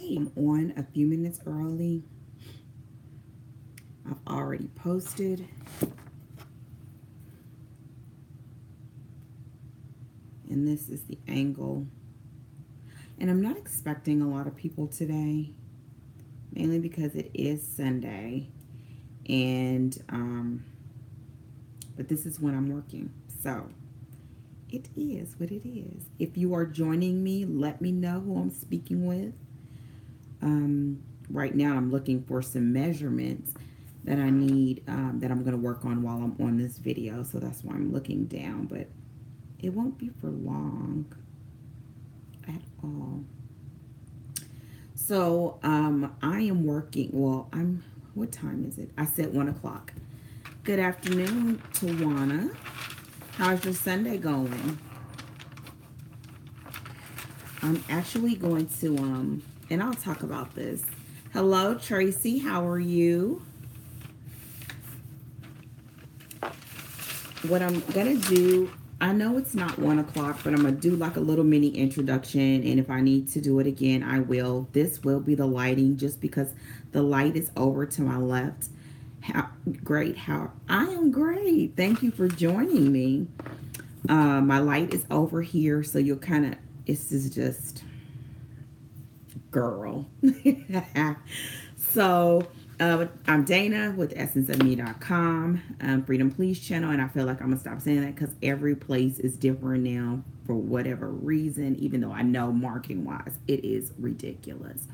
I'm on a few minutes early. I've already posted, and this is the angle. And I'm not expecting a lot of people today, mainly because it is Sunday, and but this is when I'm working, so it is what it is. If you are joining me, let me know who I'm speaking with. Right now, I'm looking for some measurements that I need that I'm going to work on while I'm on this video. So that's why I'm looking down, but it won't be for long at all. So I am working. Well, what time is it? I said 1 o'clock. Good afternoon, Tawana. How's your Sunday going? I'm actually going to, and I'll talk about this. Hello, Tracy. How are you? What I'm going to do, I know it's not 1 o'clock, but I'm going to do like a little mini introduction. And if I need to do it again, I will. This will be the lighting just because the light is over to my left. How I am great. Thank you for joining me. My light is over here, so you'll kind of, this is just girl. So I'm Dana with essenceofme.com, Freedom Please channel, and I feel like I'm gonna stop saying that because every place is different now for whatever reason, even though I know marketing wise it is ridiculous.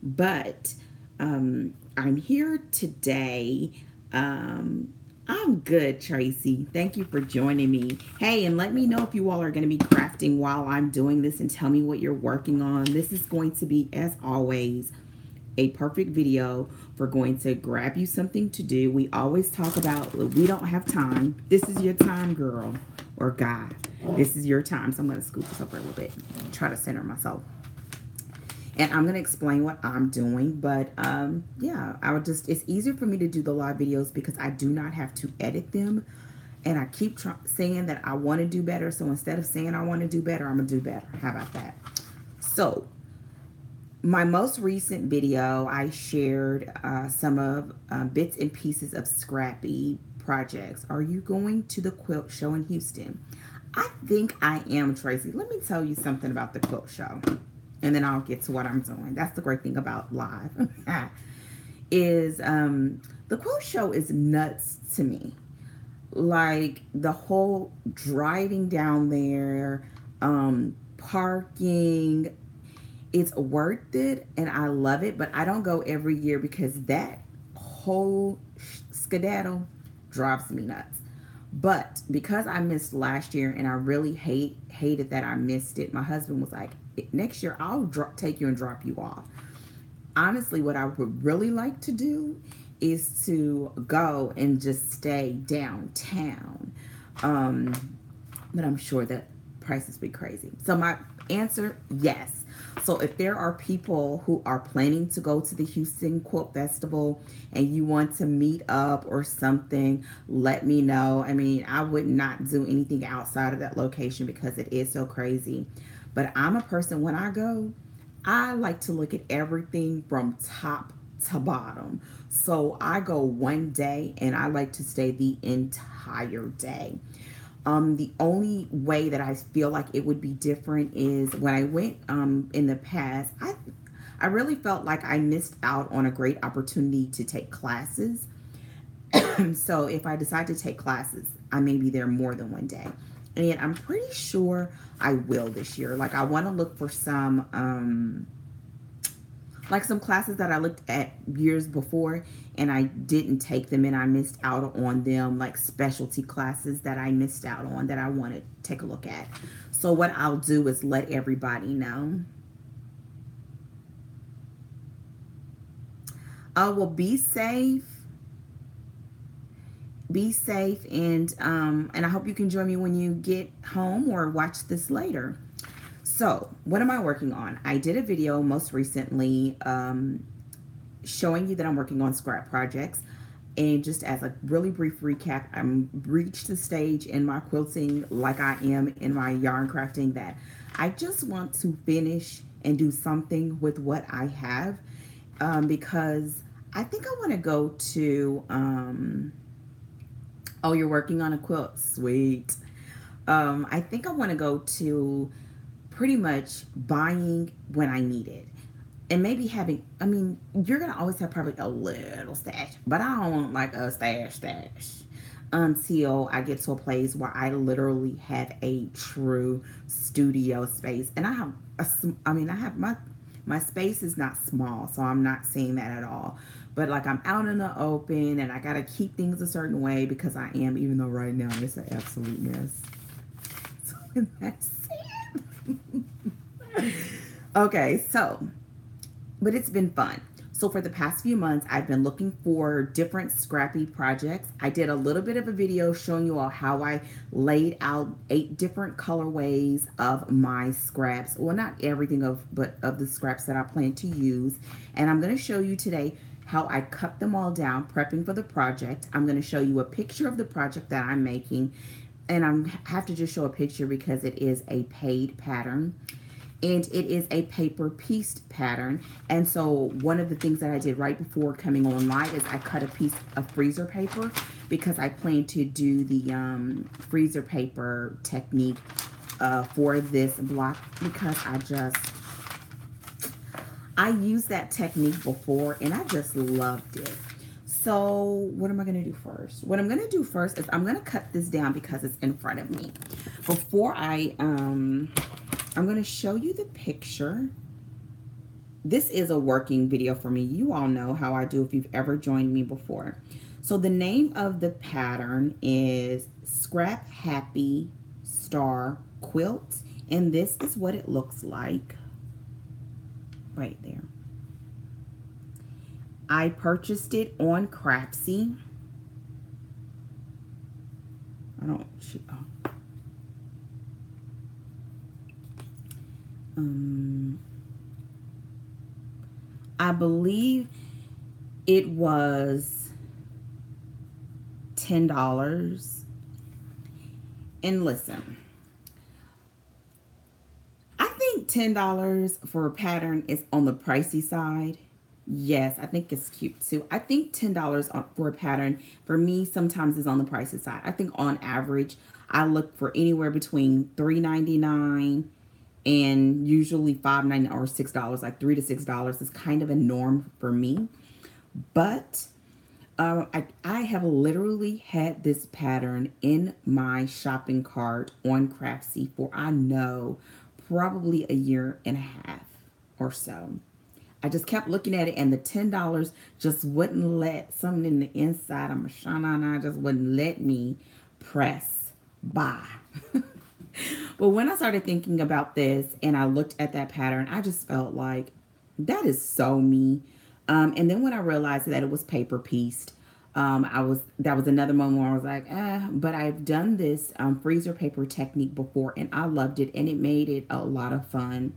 But I'm here today. I'm good, Tracy. Thank you for joining me. Hey, and let me know if you all are going to be crafting while I'm doing this and tell me what you're working on. This is going to be, as always, a perfect video for going to grab you something to do. We always talk about we don't have time. This is your time, girl or guy. This is your time. So I'm going to scoop this up a little bit, try to center myself. And I'm going to explain what I'm doing. But yeah, it's easier for me to do the live videos because I do not have to edit them. And I keep saying that I want to do better. So instead of saying I want to do better, I'm going to do better. How about that? So my most recent video, I shared some of bits and pieces of scrappy projects. Are you going to the quilt show in Houston? I think I am, Tracy. Let me tell you something about the quilt show. And then I'll get to what I'm doing. That's the great thing about live. is the quilt show is nuts to me. Like the whole driving down there, parking, it's worth it and I love it, but I don't go every year because that whole skedaddle drives me nuts. But because I missed last year and I really hated that I missed it, my husband was like, next year I'll take you and drop you off. Honestly, what I would really like to do is to go and just stay downtown. But I'm sure that prices be crazy. So my answer, yes. So if there are people who are planning to go to the Houston Quilt Festival and you want to meet up or something, let me know. I mean, I would not do anything outside of that location because it is so crazy. But I'm a person, when I go, I like to look at everything from top to bottom. So I go one day and I like to stay the entire day. The only way that I feel like it would be different is when I went in the past, I really felt like I missed out on a great opportunity to take classes. So if I decide to take classes, I may be there more than one day. And I'm pretty sure I will this year. Like I want to look for some classes that I looked at years before and I didn't take them and I missed out on them, like specialty classes that I missed out on that I want to take a look at. So what I'll do is let everybody know. Oh, well, be safe. Be safe, and I hope you can join me when you get home or watch this later. So, what am I working on? I did a video most recently showing you that I'm working on scrap projects. And just as a really brief recap, I'm reached the stage in my quilting like I am in my yarn crafting that I just want to finish and do something with what I have, because I think I want to go to, oh, you're working on a quilt. Sweet. I think I want to go to pretty much buying when I need it. And maybe having, I mean, you're going to always have probably a little stash, but I don't want like a stash until I get to a place where I literally have a true studio space. And I have, I mean, I have my space is not small, so I'm not saying that at all. But like I'm out in the open and I got to keep things a certain way because I am, even though right now it's an absolute mess. So that's it. Okay, so but it's been fun. So for the past few months, I've been looking for different scrappy projects. I did a little bit of a video showing you all how I laid out 8 different colorways of my scraps. Well, not everything but of the scraps that I plan to use. And I'm going to show you today how I cut them all down, prepping for the project. I'm going to show you a picture of the project that I'm making. And I have to just show a picture because it is a paid pattern. And it is a paper pieced pattern. And so one of the things that I did right before coming on live is I cut a piece of freezer paper because I plan to do the freezer paper technique for this block because I used that technique before and I just loved it. So what am I going to do first? What I'm going to do first is I'm going to cut this down because it's in front of me. Before I'm going to show you the picture. This is a working video for me. You all know how I do if you've ever joined me before. So the name of the pattern is Scrap Happy Star Quilt. And this is what it looks like right there. I purchased it on Craftsy. I believe it was $10. And listen, I think $10 for a pattern is on the pricey side. Yes, I think it's cute too. I think $10 for a pattern for me sometimes is on the pricey side. I think on average, I look for anywhere between $3.99 and usually $5.99 or $6, like $3 to $6 is kind of a norm for me. But I have literally had this pattern in my shopping cart on Craftsy for I know probably a year and a half or so. I just kept looking at it and the $10 just wouldn't let something in the inside of my shana just wouldn't let me press buy. But when I started thinking about this and I looked at that pattern, I just felt like that is so me. And then when I realized that it was paper pieced, that was another moment where I was like, but I've done this freezer paper technique before and I loved it and it made it a lot of fun.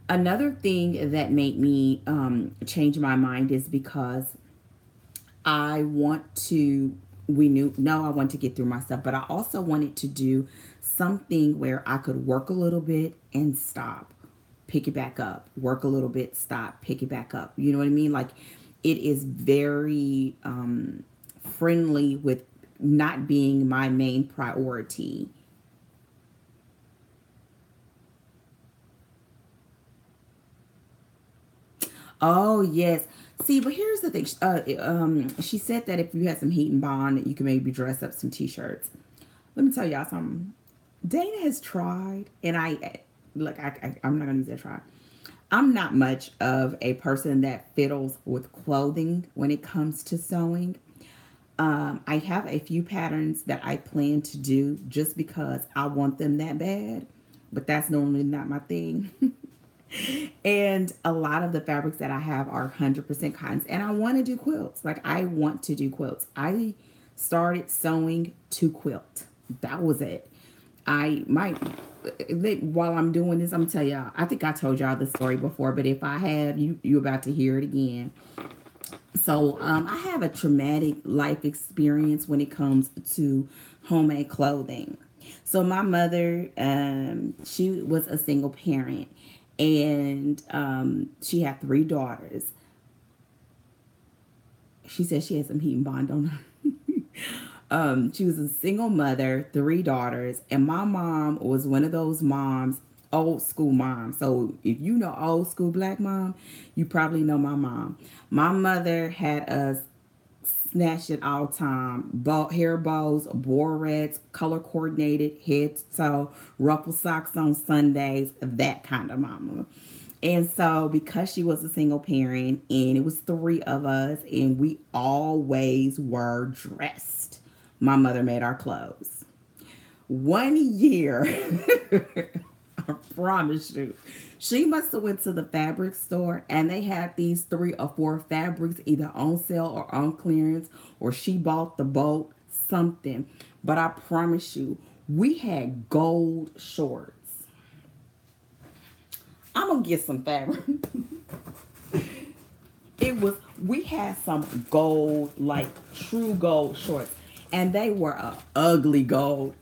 Another thing that made me change my mind is because I want to I want to get through my stuff, but I also wanted to do something where I could work a little bit and stop, pick it back up, work a little bit, stop, pick it back up. You know what I mean? Like it is very friendly with not being my main priority. Oh, yes. See, but here's the thing. She said that if you had some heat and bond, you can maybe dress up some t-shirts. Let me tell y'all something. Dana has tried, and I'm not going to use that try. I'm not much of a person that fiddles with clothing when it comes to sewing. I have a few patterns that I plan to do just because I want them that bad, but that's normally not my thing. And a lot of the fabrics that I have are 100% cottons. And I want to do quilts. Like, I want to do quilts. I started sewing to quilt. That was it. While I'm doing this, I'm going to tell y'all, I think I told y'all this story before, but if I have, you're about to hear it again. So, I have a traumatic life experience when it comes to homemade clothing. So my mother, she was a single parent. And she had 3 daughters. She said she had some heat and bond on her. She was a single mother, 3 daughters, and my mom was one of those moms, old school moms. So if you know old school black mom, you probably know my mom. My mother had us snatched it all time. Hair bows, borets, color coordinated, head to toe, ruffle socks on Sundays, that kind of mama. And so, because she was a single parent and it was 3 of us, and we always were dressed, my mother made our clothes. One year, I promise you, she must have went to the fabric store and they had these 3 or 4 fabrics either on sale or on clearance, or she bought the bulk, something. But I promise you, we had gold shorts. I'm gonna get some fabric. We had some gold, like true gold shorts, and they were a ugly gold.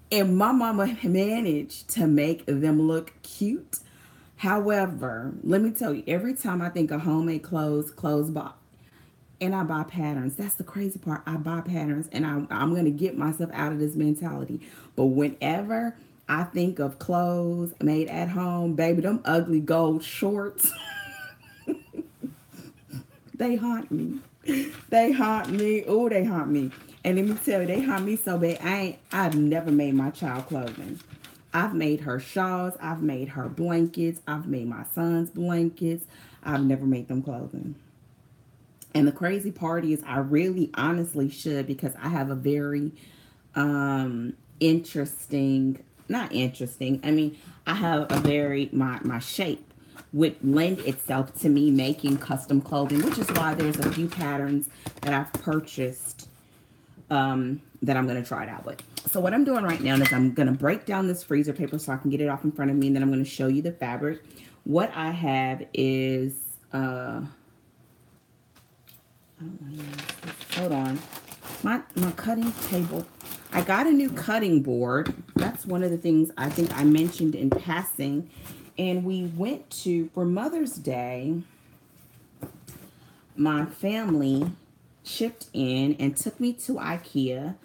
And my mama managed to make them look cute. However, let me tell you, every time I think of homemade clothes buy, and I buy patterns. That's the crazy part. I buy patterns, and I'm going to get myself out of this mentality. But whenever I think of clothes made at home, baby, them ugly gold shorts, they haunt me. They haunt me. Oh, they haunt me. And let me tell you, they haunt me so bad. I've never made my child clothing. I've made her shawls. I've made her blankets. I've made my son's blankets. I've never made them clothing. And the crazy part is I really honestly should, because I have a very interesting, not interesting, I mean, I have a very, my shape would lend itself to me making custom clothing, which is why there's a few patterns that I've purchased that I'm going to try it out with. So what I'm doing right now is I'm going to break down this freezer paper so I can get it off in front of me, and then I'm going to show you the fabric. What I have is, hold on, my cutting table. I got a new cutting board. That's one of the things I think I mentioned in passing. And we went to, for Mother's Day, my family chipped in and took me to IKEA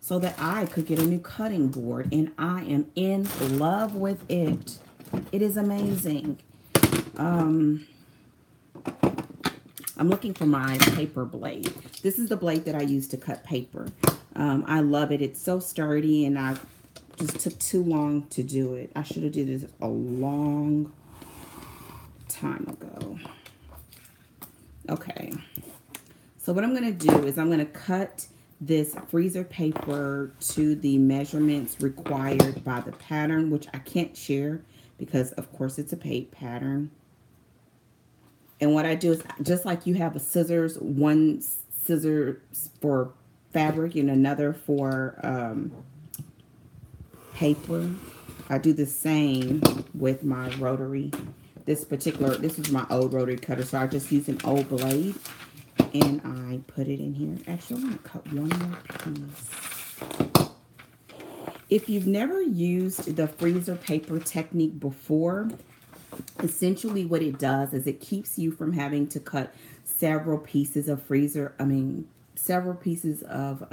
so that I could get a new cutting board, and I am in love with it. It is amazing. I'm looking for my paper blade. This is the blade that I use to cut paper. I love it. It's so sturdy, and I just took too long to do it. I should have did this a long time ago. Okay. So what I'm going to do is I'm going to cut this freezer paper to the measurements required by the pattern, which I can't share because, of course, it's a paid pattern. And what I do is, just like you have a scissors, one scissor for fabric and another for paper, I do the same with my rotary. This is my old rotary cutter, so I just use an old blade. And I put it in here. Actually, I'm going to cut one more piece. If you've never used the freezer paper technique before, essentially what it does is it keeps you from having to cut several pieces of several pieces of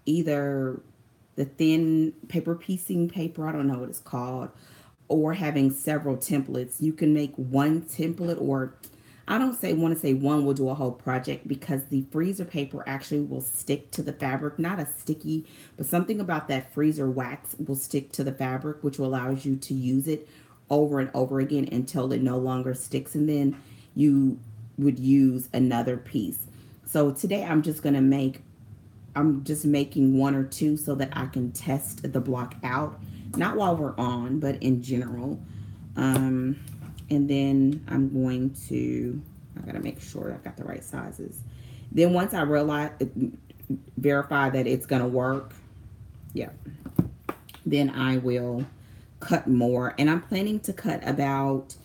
either the thin paper piecing paper, I don't know what it's called, or having several templates. You can make one template, or I don't want to say one will do a whole project, because the freezer paper actually will stick to the fabric. Not a sticky, but something about that freezer wax will stick to the fabric, which will allow you to use it over and over again until it no longer sticks. And then you would use another piece. So today I'm just making 1 or 2 so that I can test the block out. Not while we're on, but in general. And then I'm going to, I gotta make sure I've got the right sizes. Then once I verify that it's gonna work, yeah, then I will cut more. And I'm planning to cut about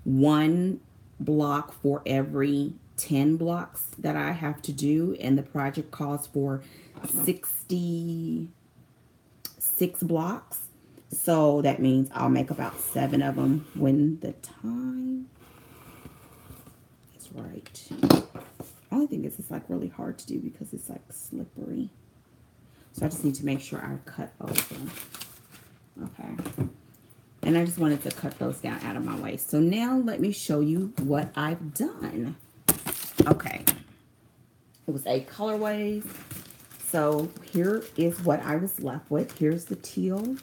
1 block for every 10 blocks that I have to do. And the project calls for 66 blocks. So that means I'll make about 7 of them when the time is right. Only thing is, it's like really hard to do because it's like slippery. So I just need to make sure I cut over. Okay. And I just wanted to cut those down out of my way. So now let me show you what I've done. Okay. It was 8 colorways. So here is what I was left with. Here's the teal.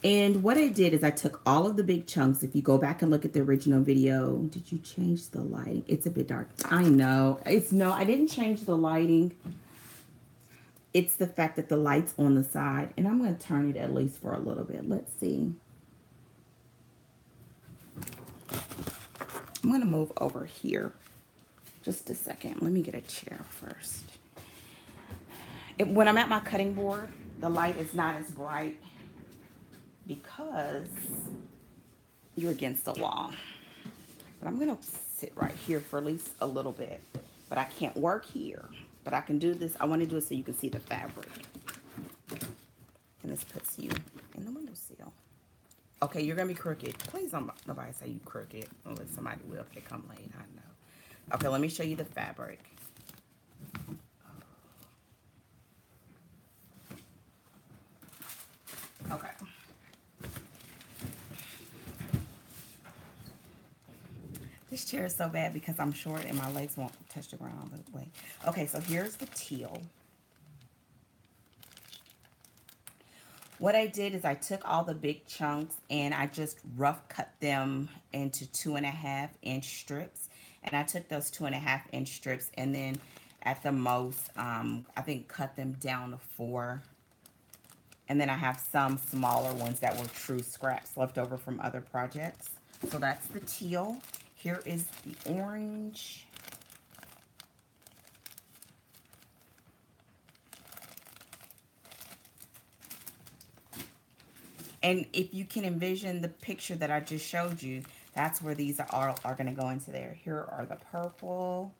And what I did is I took all of the big chunks. If you go back and look at the original video, did you change the lighting? It's a bit dark. I know. I didn't change the lighting. It's the fact that the light's on the side. And I'm going to turn it at least for a little bit. Let's see. I'm going to move over here. Just a second. Let me get a chair first. When I'm at my cutting board, the light is not as bright because you're against the wall. But I'm going to sit right here for at least a little bit. But I can't work here. But I can do this. I want to do it so you can see the fabric. And this puts you in the windowsill. Okay, you're going to be crooked. Please don't nobody say you crooked. Unless somebody will if they come late. I know. Okay, let me show you the fabric. Okay. This chair is so bad because I'm short and my legs won't touch the ground all the way. Okay, so here's the teal. What I did is I took all the big chunks and I just rough cut them into 2.5-inch strips. And I took those 2.5-inch strips and then at the most, I think cut them down to 4. And then I have some smaller ones that were true scraps left over from other projects. So that's the teal. Here is the orange. And if you can envision the picture that I just showed you, that's where these are going to go into there. Here are the purple.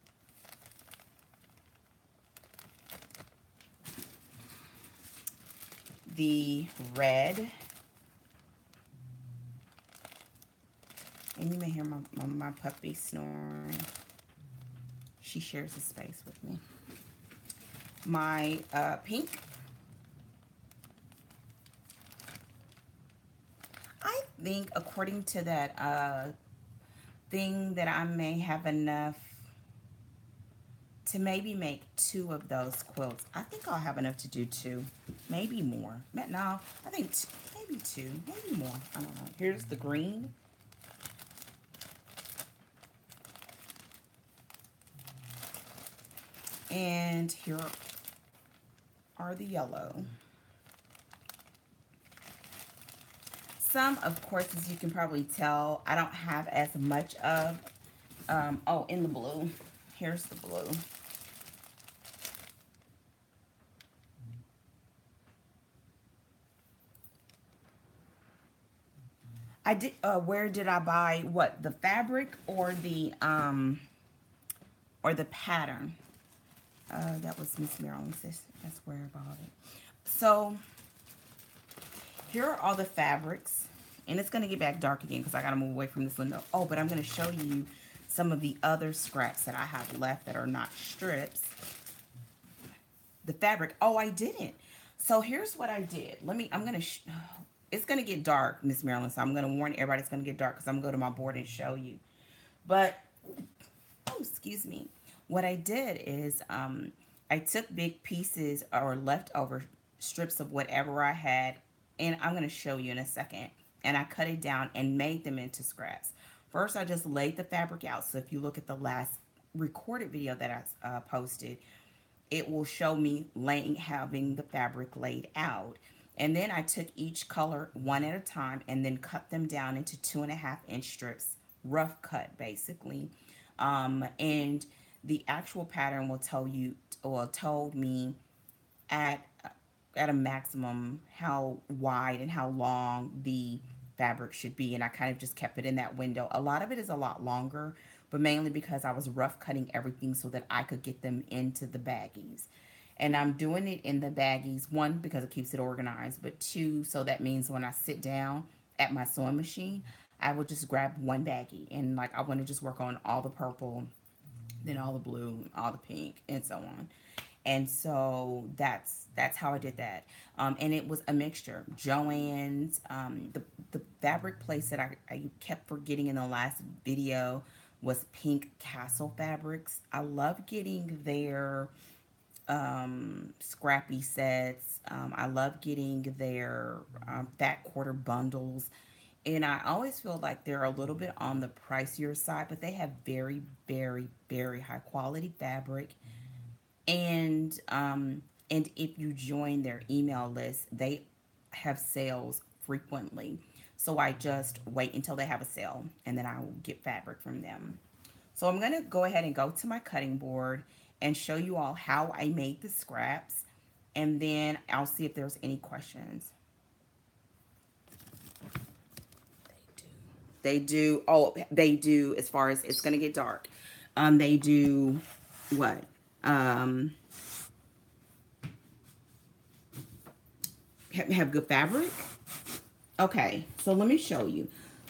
The red. And you may hear my puppy snoring. She shares a space with me. My pink. I think according to that thing that I may have enough to maybe make 2 of those quilts. I think I'll have enough to do 2, maybe more. No, I think maybe 2, maybe more. I don't know. Here's the green. And here are the yellow. Some, of course, as you can probably tell, I don't have as much of. Oh, in the blue. Here's the blue. I did. Where did I buy what? The fabric or the pattern? That was Miss Marilyn's. That's where I bought it. So here are all the fabrics, and it's gonna get back dark again because I gotta move away from this window. Oh, but I'm gonna show you some of the other scraps that I have left that are not strips. The fabric. Oh, I didn't. So here's what I did. I'm gonna. It's gonna get dark, Miss Marilyn. So I'm gonna warn everybody it's gonna get dark because I'm gonna go to my board and show you. But oh, excuse me. What I did is I took big pieces or leftover strips of whatever I had, and I'm going to show you in a second. And I cut it down and made them into scraps. First, I just laid the fabric out. So if you look at the last recorded video that I posted, it will show me having the fabric laid out. And then I took each color one at a time and then cut them down into 2.5-inch strips, rough cut basically. And the actual pattern will tell you, or told me at a maximum how wide and how long the fabric should be, and I kind of just kept it in that window. A lot of it is a lot longer, but mainly because I was rough cutting everything so that I could get them into the baggies. And I'm doing it in the baggies, one, because it keeps it organized, but two, so that means when I sit down at my sewing machine, I will just grab one baggie. And like, I want to just work on all the purple, then all the blue, all the pink, and so on. And so that's how I did that. And it was a mixture. Joann's, the fabric place that I kept forgetting in the last video was Pink Castle Fabrics. I love getting their scrappy sets. I love getting their fat quarter bundles. And I always feel like they're a little bit on the pricier side, but they have very, very, very high quality fabric. And if you join their email list, they have sales frequently. So I just wait until they have a sale, and then I will get fabric from them. So I'm going to go ahead and go to my cutting board and show you all how I made the scraps, and then I'll see if there's any questions. They do. Oh, they do. As far as it's going to get dark, they do what? Have good fabric. Okay, so let me show you.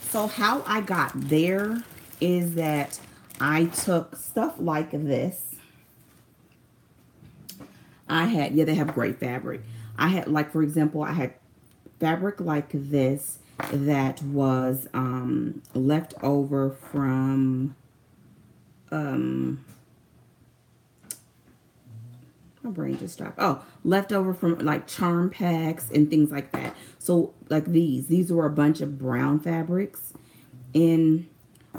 So how I got there is that I took stuff like this. I had, yeah, they have great fabric. I had, like, for example, I had fabric like this that was left over from my brain just stopped. Oh, leftover from like charm packs and things like that. So like these were a bunch of brown fabrics, and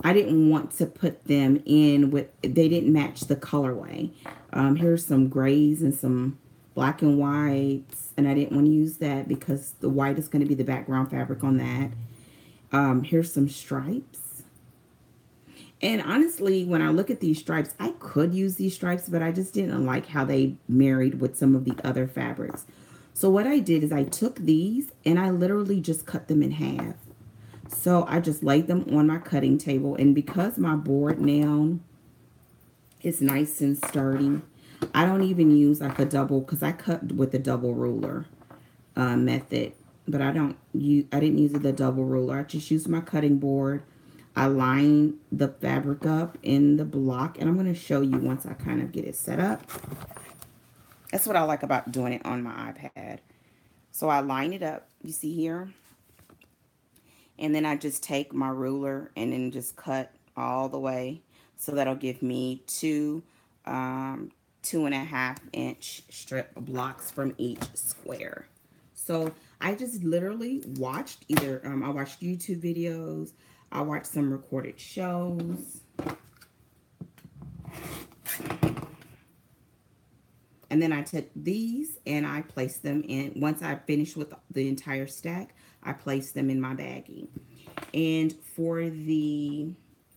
I didn't want to put them in with, they didn't match the colorway. Here's some grays and some black and whites, and I didn't want to use that because the white is going to be the background fabric on that. Here's some stripes. And honestly, when I look at these stripes, I could use these stripes, but I just didn't like how they married with some of the other fabrics. So what I did is I took these and I literally just cut them in half. So I just laid them on my cutting table. And because my board now is nice and sturdy, I don't even use like a double, because I cut with the double ruler method. But I didn't use the double ruler. I just used my cutting board. I line the fabric up in the block, and I'm going to show you once I kind of get it set up. That's what I like about doing it on my iPad. So I line it up, you see here, and then I just take my ruler and then just cut all the way. So that'll give me two 2.5-inch strip blocks from each square. So I just literally watched I watched YouTube videos, I watched some recorded shows, and then I took these and I placed them in. Once I finished with the entire stack, I placed them in my baggie. And for the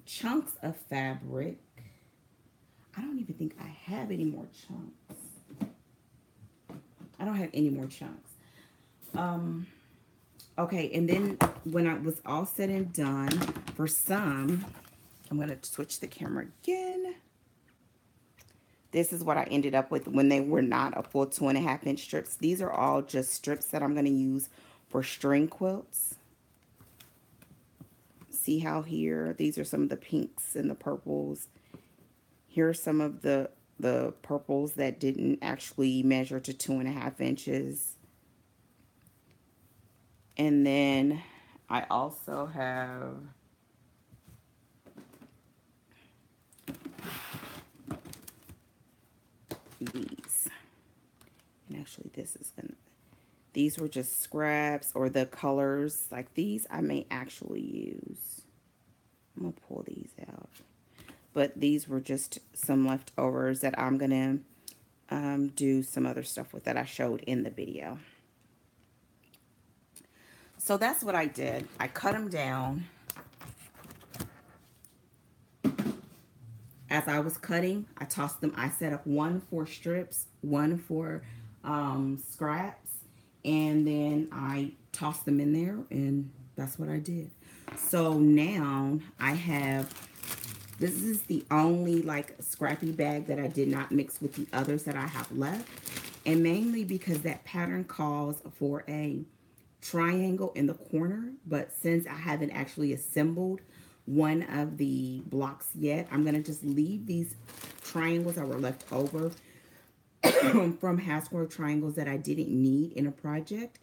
chunks of fabric, I don't even think I have any more chunks. I don't have any more chunks. Okay, and then when I was all said and done, for some, I'm going to switch the camera again. This is what I ended up with when they were not a full 2.5-inch strips. These are all just strips that I'm going to use for string quilts. See how here, these are some of the pinks and the purples. Here are some of the purples that didn't actually measure to 2.5 inches. And then I also have these. And actually this is gonna, these were just scraps, or the colors like these I may actually use. I'm gonna pull these out. But these were just some leftovers that I'm gonna do some other stuff with that I showed in the video. So that's what I did. I cut them down. As I was cutting, I tossed them. I set up one for strips, one for scraps, and then I tossed them in there, and that's what I did. So now I have This is the only like scrappy bag that I did not mix with the others that I have left. And mainly because that pattern calls for a triangle in the corner. But since I haven't actually assembled one of the blocks yet, I'm going to just leave these triangles that were left over from half square triangles that I didn't need in a project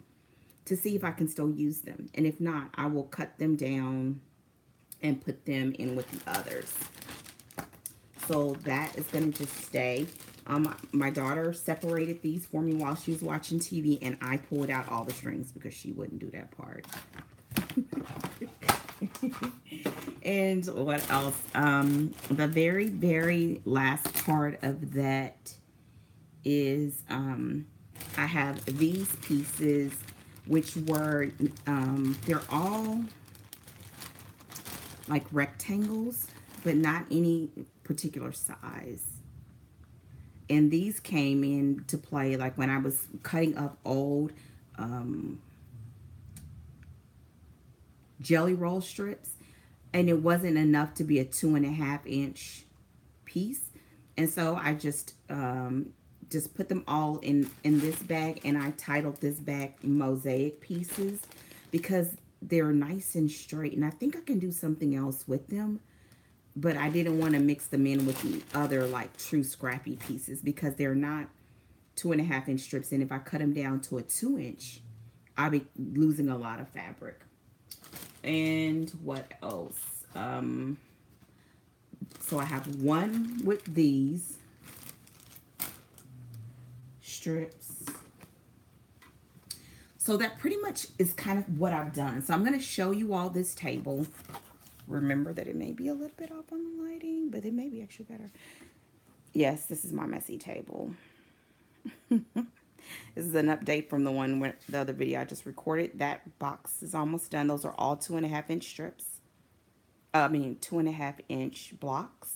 to see if I can still use them. And if not, I will cut them down and put them in with the others. So that is going to just stay. My daughter separated these for me while she was watching TV, and I pulled out all the strings because she wouldn't do that part. And what else? The very, very last part of that is I have these pieces, which were, they're all like rectangles, but not any particular size. And these came into play like when I was cutting up old jelly roll strips, and it wasn't enough to be a 2.5-inch piece. And so I just put them all in this bag, and I titled this bag Mosaic Pieces because they're nice and straight, and I think I can do something else with them, but I didn't want to mix them in with the other like true scrappy pieces because they're not 2.5-inch strips, and if I cut them down to a 2-inch, I'll be losing a lot of fabric. And what else? So I have one with these strips. So that pretty much is kind of what I've done. So I'm going to show you all this table. Remember that it may be a little bit off on the lighting, but it may be actually better. Yes, this is my messy table. This is an update from the one where the other video I just recorded. That box is almost done. Those are all 2.5-inch strips. 2.5-inch blocks.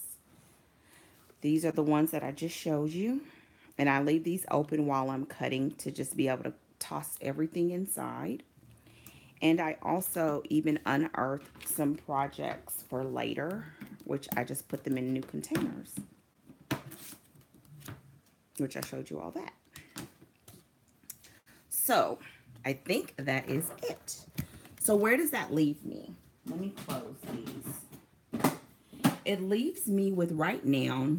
These are the ones that I just showed you. And I leave these open while I'm cutting to just be able to toss everything inside. And I also even unearthed some projects for later, which I just put them in new containers, which I showed you all that. So I think that is it. So where does that leave me? Let me close these. It leaves me with right now,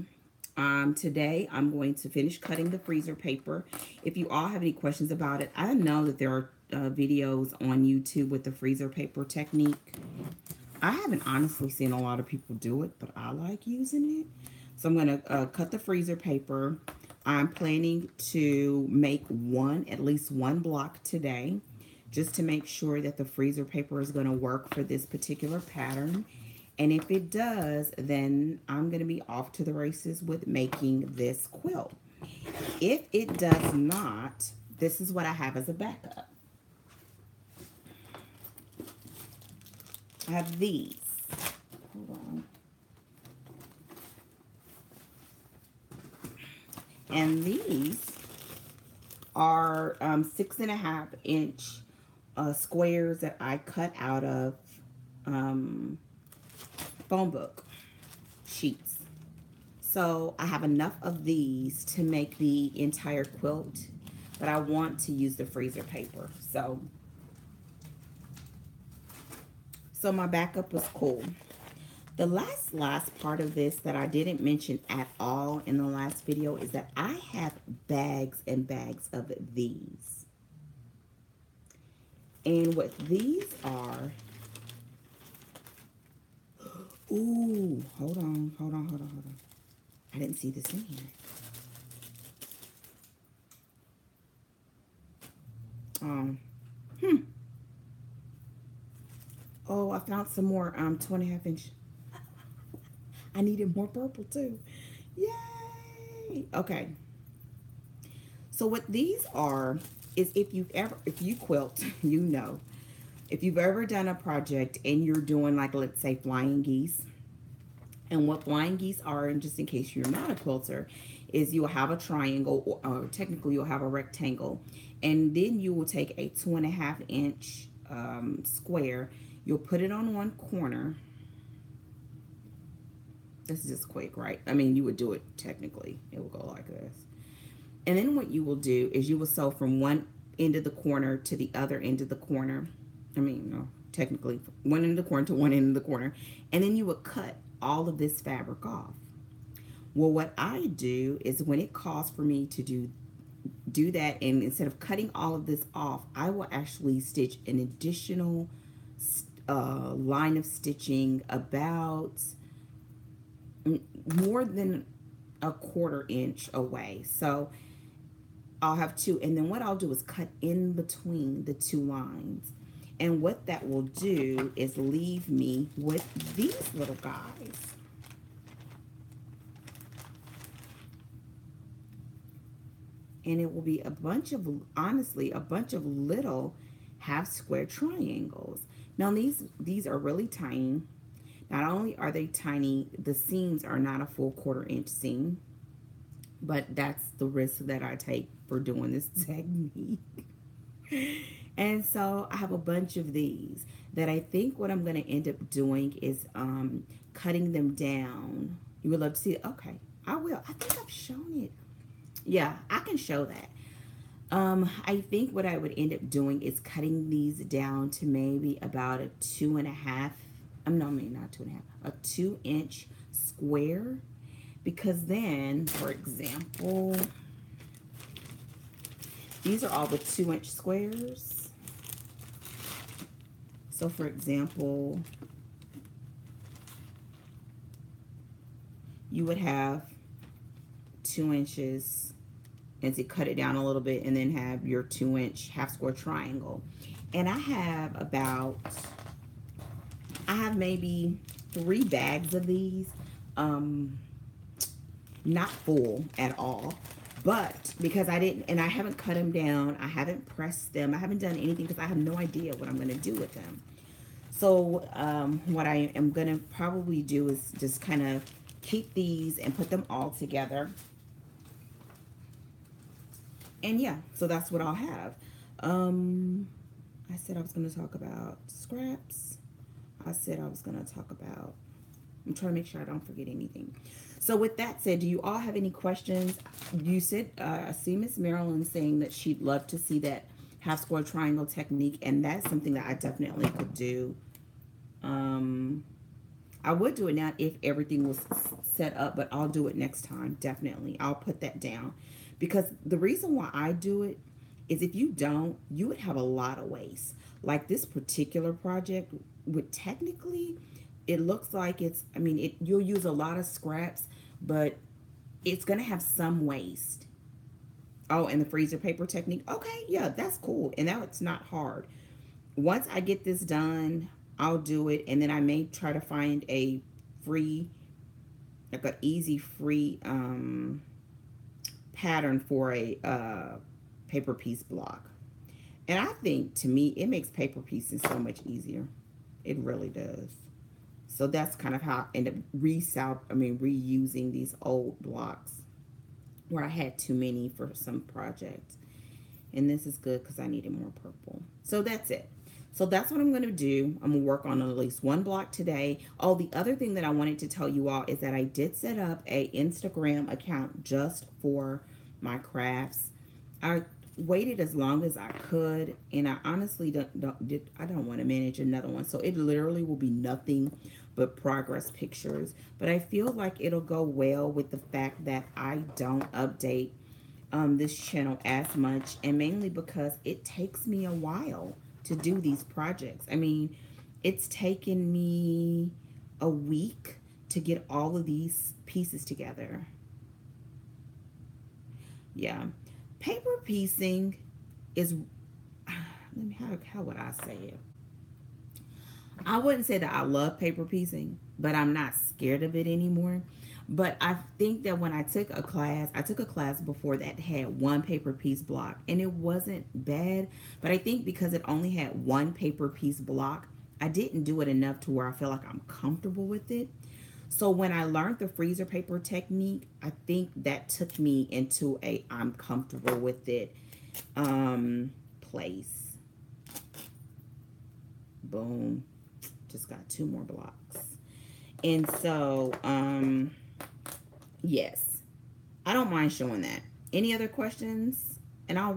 today I'm going to finish cutting the freezer paper. If you all have any questions about it, I know that there are videos on YouTube with the freezer paper technique. I haven't honestly seen a lot of people do it, but I like using it. So I'm going to cut the freezer paper. I'm planning to make at least one block today, just to make sure that the freezer paper is going to work for this particular pattern. And if it does, then I'm going to be off to the races with making this quilt. If it does not, this is what I have as a backup. I have these. Hold on. And these are 6.5-inch squares that I cut out of phone book sheets. So I have enough of these to make the entire quilt, but I want to use the freezer paper. So my backup was cool. The last part of this that I didn't mention at all in the last video is that I have bags and bags of these. And what these are, ooh, hold on. I didn't see this in here. Oh, I found some more 2.5-inch. I needed more purple too. Yay! Okay. So what these are is if you quilt, you know. If you've ever done a project and you're doing like, let's say, flying geese. And what flying geese are, and just in case you're not a quilter, is you'll have a triangle, or technically you'll have a rectangle. And then you will take a 2.5-inch square. You'll put it on one corner. This is just quick, right? I mean, you would do it technically. It will go like this. And then what you will do is you will sew from one end of the corner to the other end of the corner. I mean, no, technically one end of the corner to one end of the corner. And then you would cut all of this fabric off. Well, what I do is when it calls for me to do that, and instead of cutting all of this off, I will actually stitch an additional line of stitching about more than a 1/4 inch away. So I'll have two, and then what I'll do is cut in between the two lines. And what that will do is leave me with these little guys. And it will be a bunch of, honestly, a bunch of little half square triangles. Now these are really tiny. Not only are they tiny, the seams are not a full 1/4 inch seam, but that's the risk that I take for doing this technique. And so I have a bunch of these that I think what I'm going to end up doing is cutting them down. You would love to see it? Okay, I will. I think I've shown it. Yeah, I can show that. I think what I would end up doing is cutting these down to maybe about a 2.5. No, maybe not 2.5. A 2-inch square, because then, for example, these are all the 2-inch squares. So, for example, you would have 2 inches, and to cut it down a little bit, and then have your 2-inch half square triangle. And I have maybe 3 bags of these, not full at all, but because I didn't, and I haven't cut them down, I haven't pressed them, I haven't done anything because I have no idea what I'm going to do with them. So what I am going to probably do is just kind of keep these and put them all together. And yeah, so that's what I'll have. I said I was going to talk about scraps. I said I was going to talk about, I'm trying to make sure I don't forget anything. So with that said, do you all have any questions? You said, I see Miss Marilyn saying that she'd love to see that half square triangle technique, and that's something that I definitely could do. I would do it now if everything was set up, but I'll do it next time, definitely. I'll put that down. Because the reason why I do it is if you don't, you would have a lot of waste. Like this particular project would technically, it looks like it's, I mean, you'll use a lot of scraps, but it's going to have some waste. Oh, and the freezer paper technique. Okay, yeah, that's cool. And now it's not hard. Once I get this done, I'll do it. And then I may try to find a free, like an easy free pattern for a paper piece block. And I think, to me, it makes paper pieces so much easier. It really does. So that's kind of how I end up reusing these old blocks where I had too many for some projects. And this is good because I needed more purple. So that's it. So that's what I'm going to do. I'm going to work on at least one block today. Oh, the other thing that I wanted to tell you all is that I did set up a Instagram account just for my crafts. I waited as long as I could, and I honestly don't want to manage another one. So it literally will be nothing but progress pictures. But I feel like it'll go well with the fact that I don't update this channel as much, and mainly because it takes me a while to do these projects. I mean, it's taken me a week to get all of these pieces together. Yeah. Paper piecing is, how would I say it? I wouldn't say that I love paper piecing, but I'm not scared of it anymore. But I think that when I took a class before that had one paper piece block, and it wasn't bad. But I think because it only had one paper piece block, I didn't do it enough to where I feel like I'm comfortable with it. So when I learned the freezer paper technique, I think that took me into a I'm comfortable with it place. Boom. Just got 2 more blocks. And so, yes, I don't mind showing that. Any other questions? And I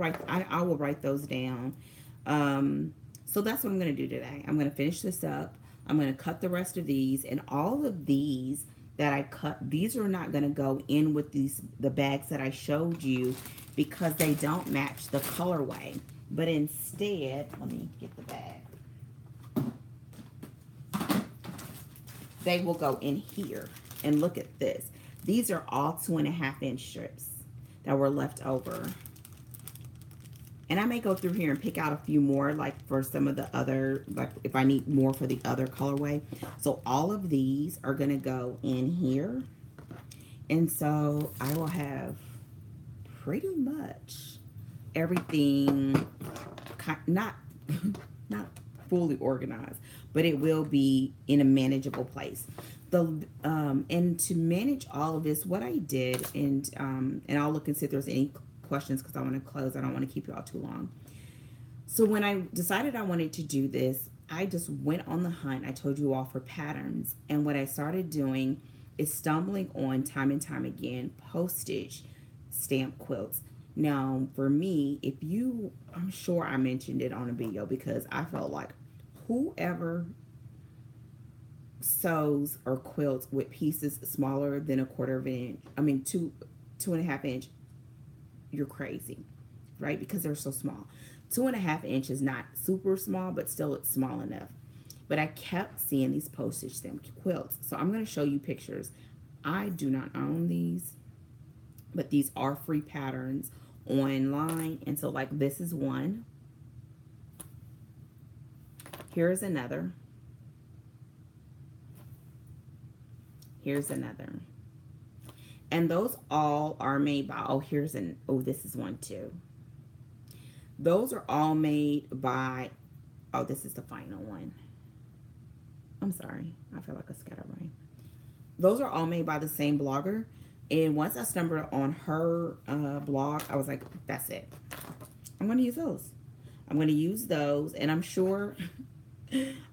will write those down. Um, so that's what I'm going to do today. I'm going to finish this up. I'm going to cut the rest of these, and all of these that I cut, these are not going to go in with the bags that I showed you because they don't match the colorway. But instead, let me get the bag. They will go in here. And look at this. These are all 2.5-inch strips that were left over. And I may go through here and pick out a few more, like for some of the other, like if I need more for the other colorway. So all of these are going to go in here. And so I will have pretty much everything, not, not fully organized, but it will be in a manageable place. And to manage all of this, what I did, and I'll look and see if there's any questions because I want to close. I don't want to keep you all too long. So when I decided I wanted to do this, I just went on the hunt. I told you all for patterns. And what I started doing is stumbling on time and time again Postage stamp quilts. Now, for me, I'm sure I mentioned it on a video because I felt like whoever sews or quilts with pieces smaller than 1/4 inch, I mean 2.5 inch, you're crazy, right? Because they're so small. 2.5 inch is not super small, but still it's small enough. But I kept seeing these postage stamp quilts. So I'm going to show you pictures. I do not own these, but these are free patterns online. And so like this is one. Here's another. Here's another. And those all are made by, this is one too. Those are all made by, this is the final one. I'm sorry. I feel like a scatterbrain. Those are all made by the same blogger. And once I stumbled on her blog, I was like, that's it. I'm going to use those. I'm going to use those. And I'm sure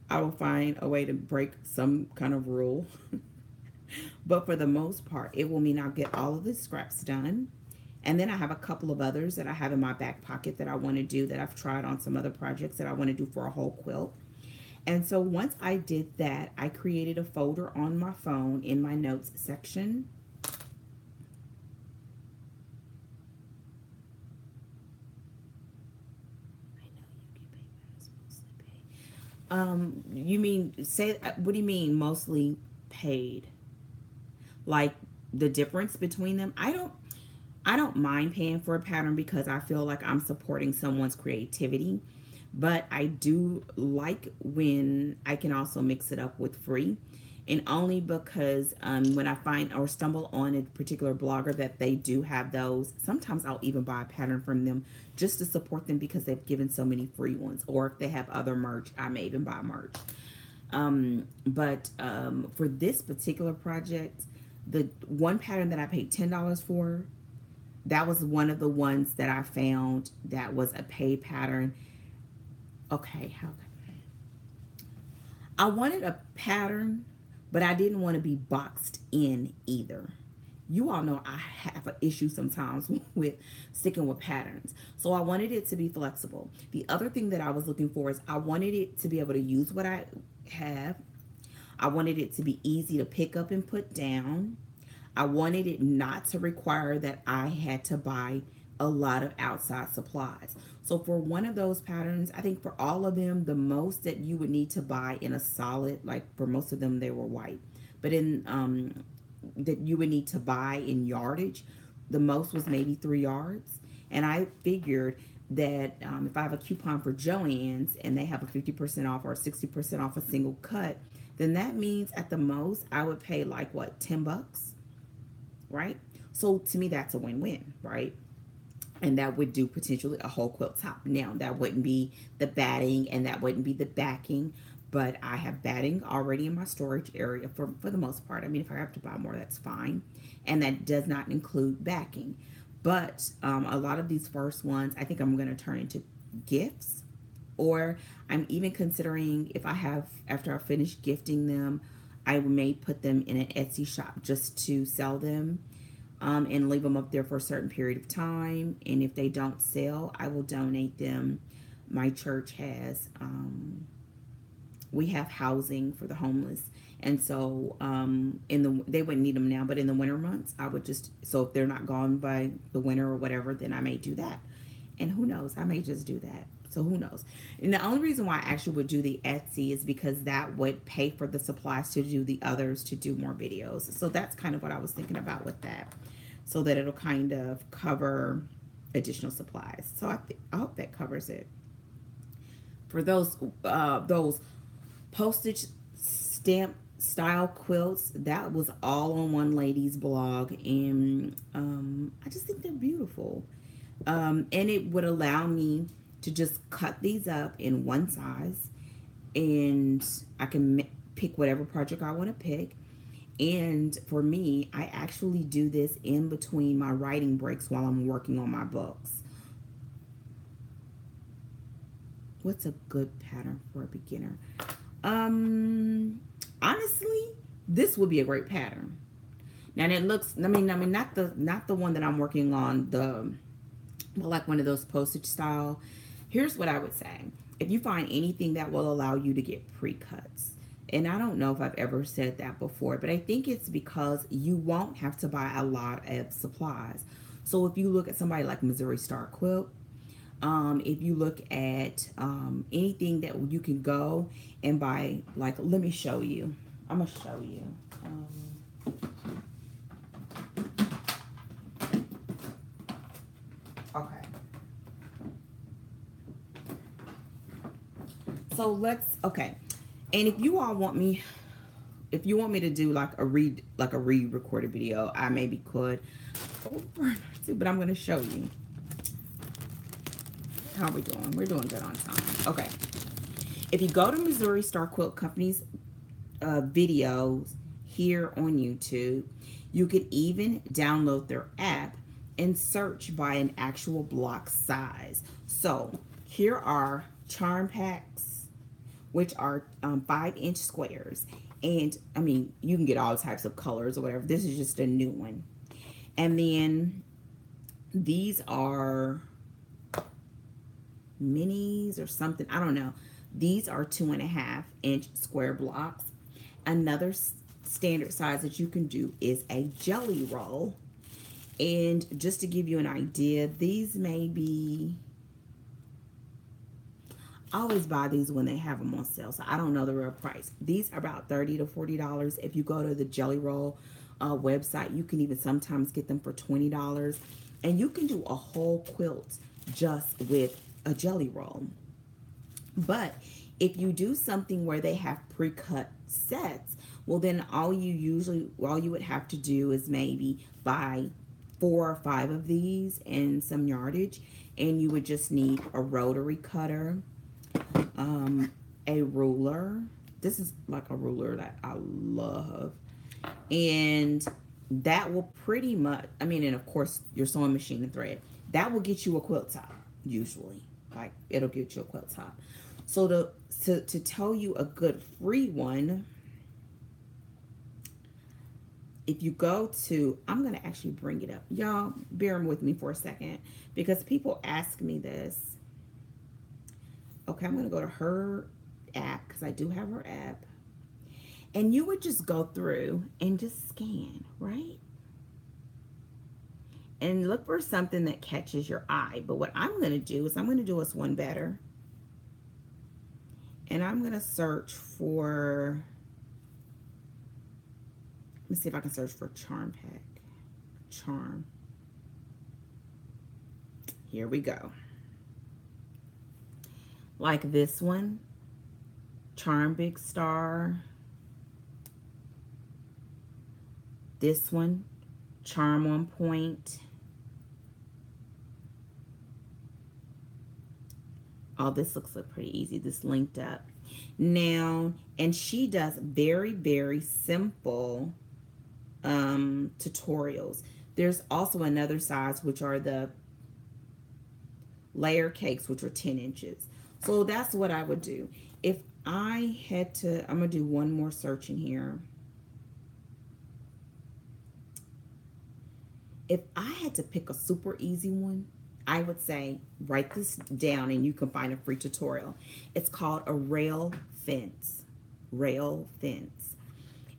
I will find a way to break some kind of rule. But for the most part, it will mean I'll get all of the scraps done. And then I have a couple of others that I have in my back pocket that I want to do, that I've tried on some other projects that I want to do for a whole quilt. And so once I did that, I created a folder on my phone in my notes section. You mean, what do you mean mostly paid? Like the difference between them? I don't mind paying for a pattern because I feel like I'm supporting someone's creativity, but I do like when I can also mix it up with free. And only because when I find or stumble on a particular blogger that they do have those, sometimes I'll even buy a pattern from them just to support them because they've given so many free ones. Or if they have other merch, I may even buy merch. But for this particular project, the one pattern that I paid $10 for, that was one of the ones that I found that was a paid pattern. Okay, I wanted a pattern, but I didn't want to be boxed in either. You all know I have an issue sometimes with sticking with patterns. So I wanted it to be flexible. The other thing that I was looking for is I wanted it to be able to use what I have. I wanted it to be easy to pick up and put down. I wanted it not to require that I had to buy a lot of outside supplies. So for one of those patterns, I think for all of them, the most that you would need to buy in a solid, like for most of them, they were white, but in that you would need to buy in yardage, the most was maybe 3 yards. And I figured that if I have a coupon for Joann's and they have a 50% off or 60% off a single cut, then that means at the most I would pay like what, $10, right? So to me, that's a win-win, right? And that would do potentially a whole quilt top. Now, that wouldn't be the batting and that wouldn't be the backing, but I have batting already in my storage area for the most part. I mean, if I have to buy more, that's fine. And that does not include backing. But a lot of these first ones, I think I'm going to turn into gifts. Or I'm even considering if I have, after I finish gifting them, I may put them in an Etsy shop just to sell them, and leave them up there for a certain period of time. And if they don't sell, I will donate them. My church has, we have housing for the homeless. And so, they wouldn't need them now, but in the winter months, I would just, so if they're not gone by the winter or whatever, then I may do that. And who knows, I may just do that. So who knows? And the only reason why I actually would do the Etsy is because that would pay for the supplies to do the others, to do more videos. So that's kind of what I was thinking about with that, so that it'll kind of cover additional supplies. So I hope that covers it. For those postage stamp style quilts, that was all on one lady's blog, and I just think they're beautiful. And it would allow me to just cut these up in one size, and I can pick whatever project I want to pick. And for me, I actually do this in between my writing breaks while I'm working on my books. What's a good pattern for a beginner? Honestly, this would be a great pattern. Now it looks, I mean, not the one that I'm working on, the, well, like one of those postage style. Here's what I would say. If you find anything that will allow you to get pre-cuts, and I don't know if I've ever said that before, but I think it's because you won't have to buy a lot of supplies. So if you look at somebody like Missouri Star Quilt, if you look at anything that you can go and buy, like, let me show you. I'm going to show you. Okay. So okay. And if you all want me, if you want me to do like a re-recorded video, I maybe could. But I'm going to show you. How are we doing? We're doing good on time. Okay. If you go to Missouri Star Quilt Company's videos here on YouTube, you could even download their app and search by an actual block size. So here are charm packs, which are 5-inch squares. And I mean, you can get all types of colors or whatever. This is just a new one. And then these are minis or something, I don't know. These are 2.5-inch square blocks. Another standard size that you can do is a jelly roll. And just to give you an idea, these may be, I always buy these when they have them on sale, so I don't know the real price. These are about $30 to $40. If you go to the jelly roll website, you can even sometimes get them for $20. And you can do a whole quilt just with a jelly roll. But if you do something where they have pre-cut sets, well, then all you would have to do is maybe buy 4 or 5 of these and some yardage, and you would just need a rotary cutter, a ruler. This is like a ruler that I love, and that will pretty much, I mean, and of course your sewing machine and thread, that will get you a quilt top. Usually, like, it'll get you a quilt top. So to tell you a good free one, if you go to, I'm going to actually bring it up. Y'all, bear with me for a second, because people ask me this. Okay, I'm going to go to her app, because I do have her app. And you would just go through and just scan, right? And look for something that catches your eye. But what I'm going to do is I'm going to do us one better. And I'm going to search for, let me see if I can search for charm pack. Charm. Here we go. Like this one. Charm Big Star. This one. Charm on Point. Oh, this looks pretty easy. This linked up. Now, and she does very, very simple tutorials. There's also another size, which are the layer cakes, which are 10 inches. So that's what I would do. If I had to, I'm going to do one more search in here. If I had to pick a super easy one, I would say write this down and you can find a free tutorial. It's called a rail fence. Rail fence.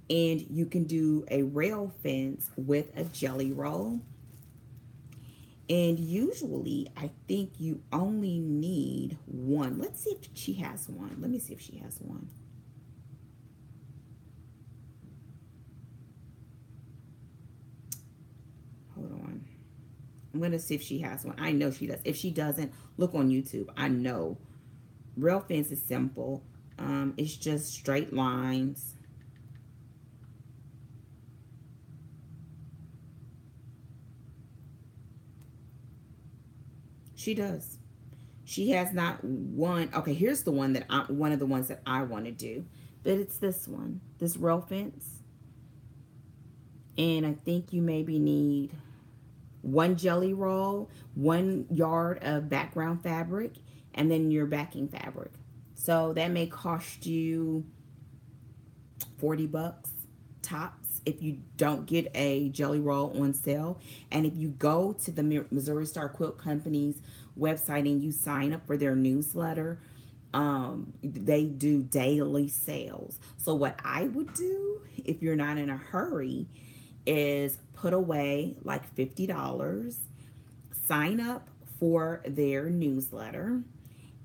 And you can do a rail fence with a jelly roll. And usually, I think you only need one. Let's see if she has one. Let me see if she has one. Hold on. I'm going to see if she has one. I know she does. If she doesn't, look on YouTube. I know. Rail fence is simple. It's just straight lines. She does. She has not one. Okay, here's the one that one of the ones that I want to do. But it's this one. This rail fence. And I think you maybe need one jelly roll, 1 yard of background fabric, and then your backing fabric. So that may cost you $40 tops if you don't get a jelly roll on sale. And if you go to the Missouri Star Quilt Company's website and you sign up for their newsletter, they do daily sales. So what I would do if you're not in a hurry is put away like $50, sign up for their newsletter,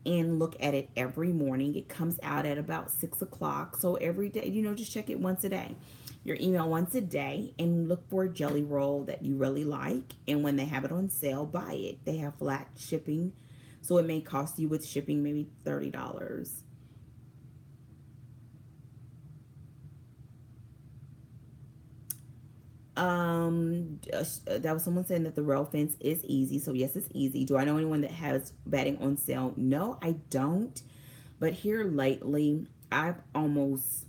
and look at it every morning. It comes out at about 6 o'clock. So every day, just check it once a day. Your email once a day and look for a jelly roll that you really like. And when they have it on sale, buy it. They have flat shipping. So it may cost you with shipping maybe $30. That was someone saying that the rail fence is easy. So yes, it's easy. Do I know anyone that has batting on sale? No, I don't. But here lately, I've almost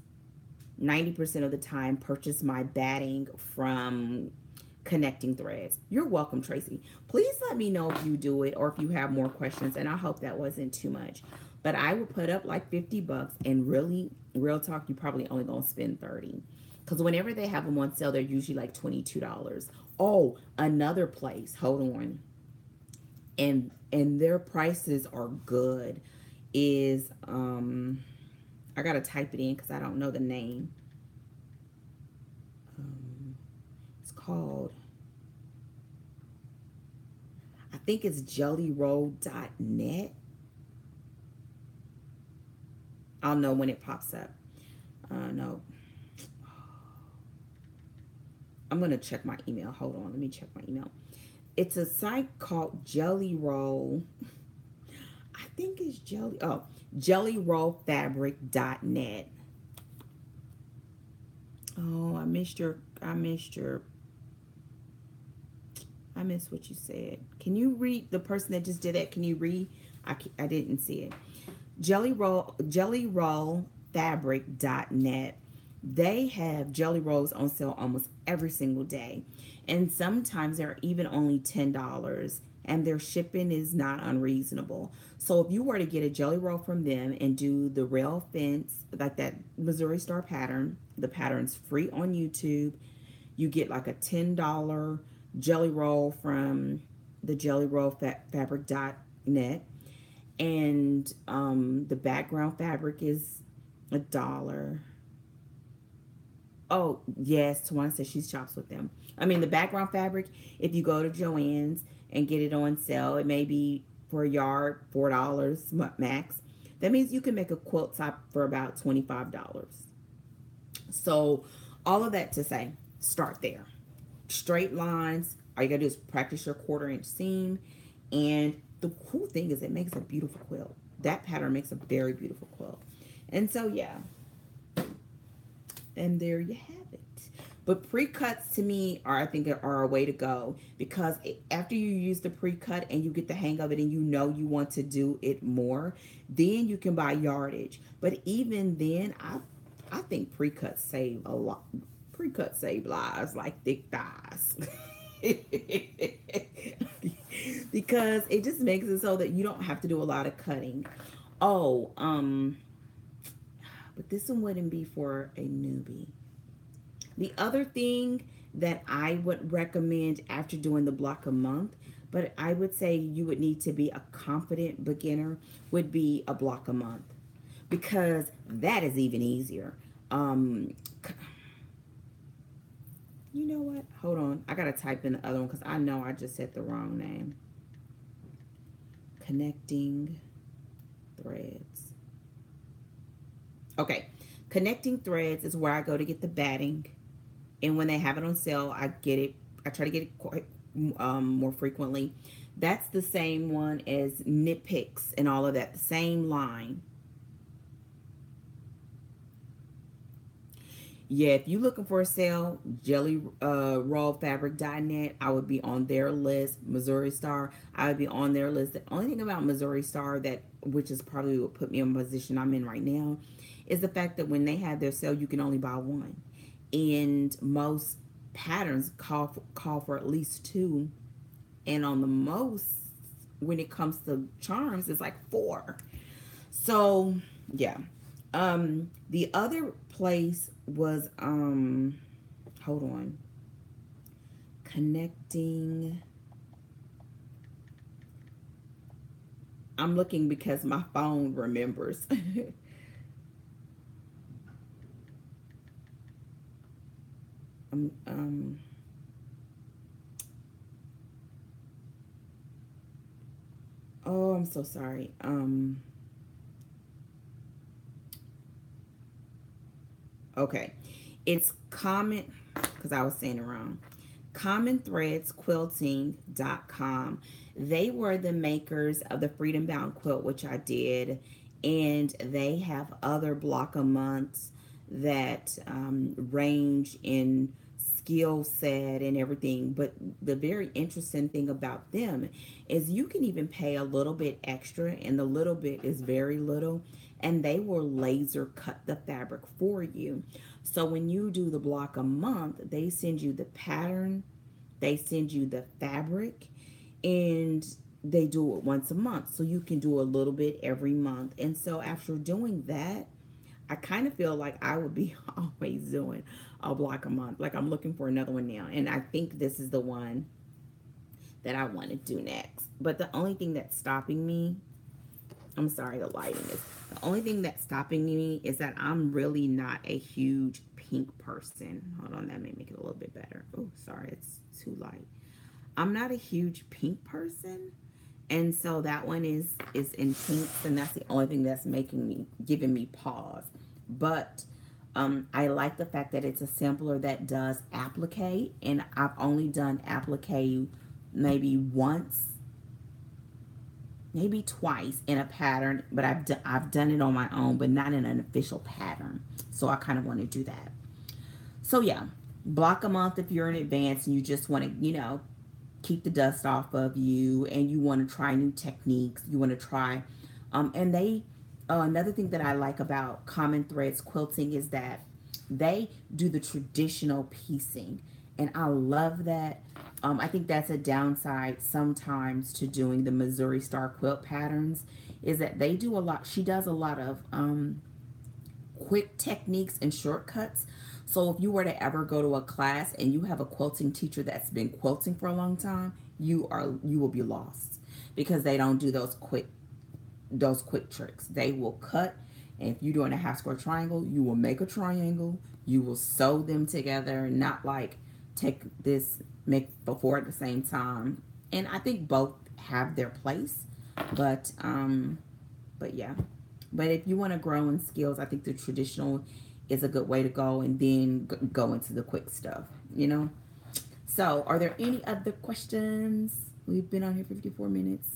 90% of the time purchased my batting from Connecting Threads. You're welcome, Tracy. Please let me know if you do it or if you have more questions, and I hope that wasn't too much. But I would put up like $50, and really, real talk, you probably only gonna spend 30. Because whenever they have them on sale, they're usually like $22. Oh, another place. Hold on. And their prices are good. Is I gotta type it in because I don't know the name. It's called, I think it's jellyroll.net. I'll know when it pops up. No. I'm going to check my email. Hold on. Let me check my email. It's a site called Jelly Roll. I think it's jellyrollfabric.net. Oh, I missed what you said. Can you read the person that just did that? Can you read? I didn't see it. Jellyrollfabric.net. They have jelly rolls on sale almost every single day. And sometimes they're even only $10. And their shipping is not unreasonable. So if you were to get a jelly roll from them and do the rail fence, like that Missouri Star pattern, the pattern's free on YouTube. You get like a $10 jelly roll from the jellyrollfabric.net. And the background fabric is $1. Oh, yes, Tawana says she shops with them. I mean, the background fabric, if you go to Joann's and get it on sale, it may be for a yard, $4 max. That means you can make a quilt top for about $25. So, all of that to say, start there. Straight lines. All you gotta do is practice your 1/4 inch seam. And the cool thing is it makes a beautiful quilt. That pattern makes a very beautiful quilt. And so, yeah. And there you have it. But pre-cuts to me I think are a way to go, because after you use the pre-cut and you get the hang of it and you know you want to do it more, then you can buy yardage. But even then, I think pre-cuts save a lot. Pre-cuts save lives like thick thighs. Because it just makes it so that you don't have to do a lot of cutting. Oh, but this one wouldn't be for a newbie. The other thing that I would recommend after doing the block a month, but I would say you would need to be a confident beginner, would be a block a month, because that is even easier. Um, you know what? Hold on. I got to type in the other one because I know I just said the wrong name. Connecting threads. Okay. Connecting threads is where I go to get the batting. And when they have it on sale, I get it. I try to get it quite more frequently. That's the same one as nitpicks and all of that. The same line. Yeah, if you're looking for a sale, jellyrawfabric.net, I would be on their list. Missouri Star, I would be on their list. The only thing about Missouri Star that, which is probably what put me in the position I'm in right now, is the fact that when they have their sale, you can only buy one. And most patterns call for at least two. And on the most, when it comes to charms, it's like four. So, yeah. The other place was hold on. Connecting. I'm looking because my phone remembers. um oh, I'm so sorry. Okay. It's common, because I was saying it wrong. CommonThreadsQuilting.com. They were the makers of the Freedom Bound quilt, which I did, and they have other block a months that range in skill set and everything. But the very interesting thing about them is you can even pay a little bit extra, and the little bit is very little, and they will laser cut the fabric for you. So when you do the block a month, they send you the pattern, they send you the fabric, and they do it once a month. So you can do a little bit every month. And so after doing that, I kind of feel like I would be always doing a block a month. Like I'm looking for another one now. And I think this is the one that I want to do next. But the only thing that's stopping me, I'm sorry, the lighting is. The only thing that's stopping me is that I'm really not a huge pink person. Hold on, that may make it a little bit better. Oh, sorry, it's too light. I'm not a huge pink person. And so that one is in pinks, and that's the only thing that's giving me pause. But I like the fact that it's a sampler that does applique, and I've only done applique maybe once, maybe twice in a pattern, but I've done it on my own, but not in an official pattern. So I kind of want to do that. So yeah, block a month if you're in advance and you just want to, keep the dust off of you, and you want to try new techniques. You want to try, and they. Another thing that I like about Common Threads Quilting is that they do the traditional piecing, and I love that. I think that's a downside sometimes to doing the Missouri Star quilt patterns, is that they do a lot. She does a lot of quick techniques and shortcuts. So if you were to ever go to a class and you have a quilting teacher that's been quilting for a long time, you will be lost, because they don't do those quick tricks. They will cut, and if you're doing a half square triangle, you will make a triangle. You will sew them together, not like take this, make the four at the same time. And I think both have their place, but yeah. But if you want to grow in skills, I think the traditional is a good way to go, and then go into the quick stuff, So, are there any other questions? We've been on here for 54 minutes,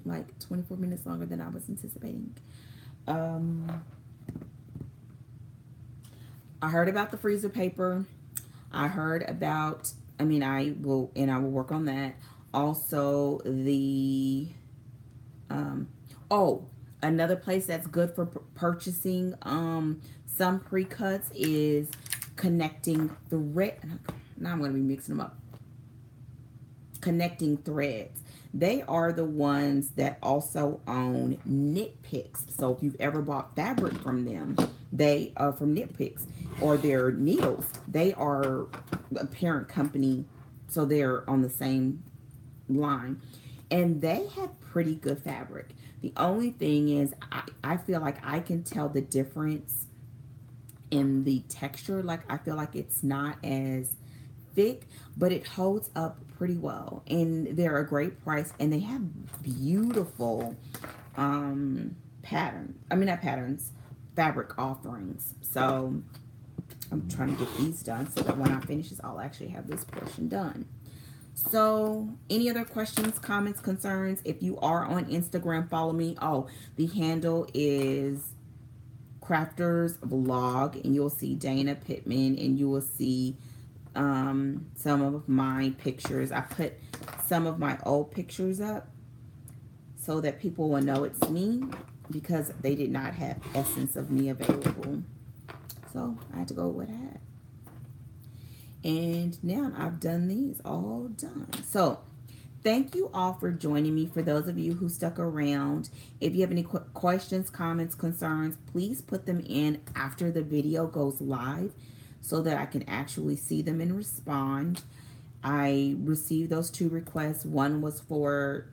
like 24 minutes longer than I was anticipating. I heard about the freezer paper. I heard about, I will work on that. Also, another place that's good for purchasing some pre-cuts is Connecting Thread. Now I'm going to be mixing them up. Connecting Threads. They are the ones that also own Knit Picks. So if you've ever bought fabric from them, they are from Knit Picks, or their needles. They are a parent company, so they're on the same line, and they have pretty good fabric. The only thing is, I feel like I can tell the difference in the texture. Like, I feel like it's not as thick, but it holds up pretty well, and they're a great price, and they have beautiful not patterns, fabric offerings. So I'm trying to get these done so that when I finish this, I'll actually have this portion done. So, any other questions, comments, concerns? If you are on Instagram, follow me. Oh, the handle is Crafters Vlog, and you'll see Dana Pittman, and you will see some of my pictures. I put some of my old pictures up so that people will know it's me, because they did not have essence of me available. So I had to go with what I had. And now I've done these all done. So thank you all for joining me. For those of you who stuck around, if you have any questions, comments, concerns, please put them in after the video goes live so that I can actually see them and respond. I received those 2 requests. One was for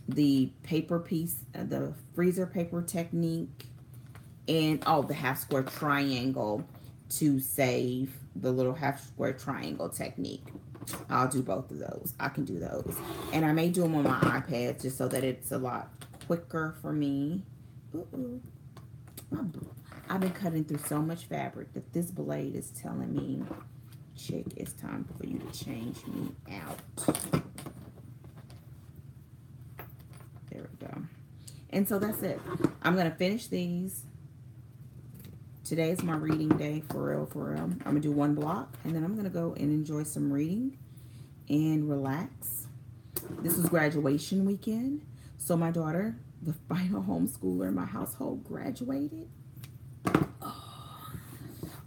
the paper piece, the freezer paper technique, and the half square triangle to save the little half square triangle technique. I'll do both of those. I can do those. And I may do them on my iPad just so that it's a lot quicker for me. I've been cutting through so much fabric that this blade is telling me, chick, it's time for you to change me out. There we go. And so that's it. I'm going to finish these. Today is my reading day, for real, for real. I'm going to do 1 block, and then I'm going to go and enjoy some reading and relax. This was graduation weekend. So my daughter, the final homeschooler in my household, graduated.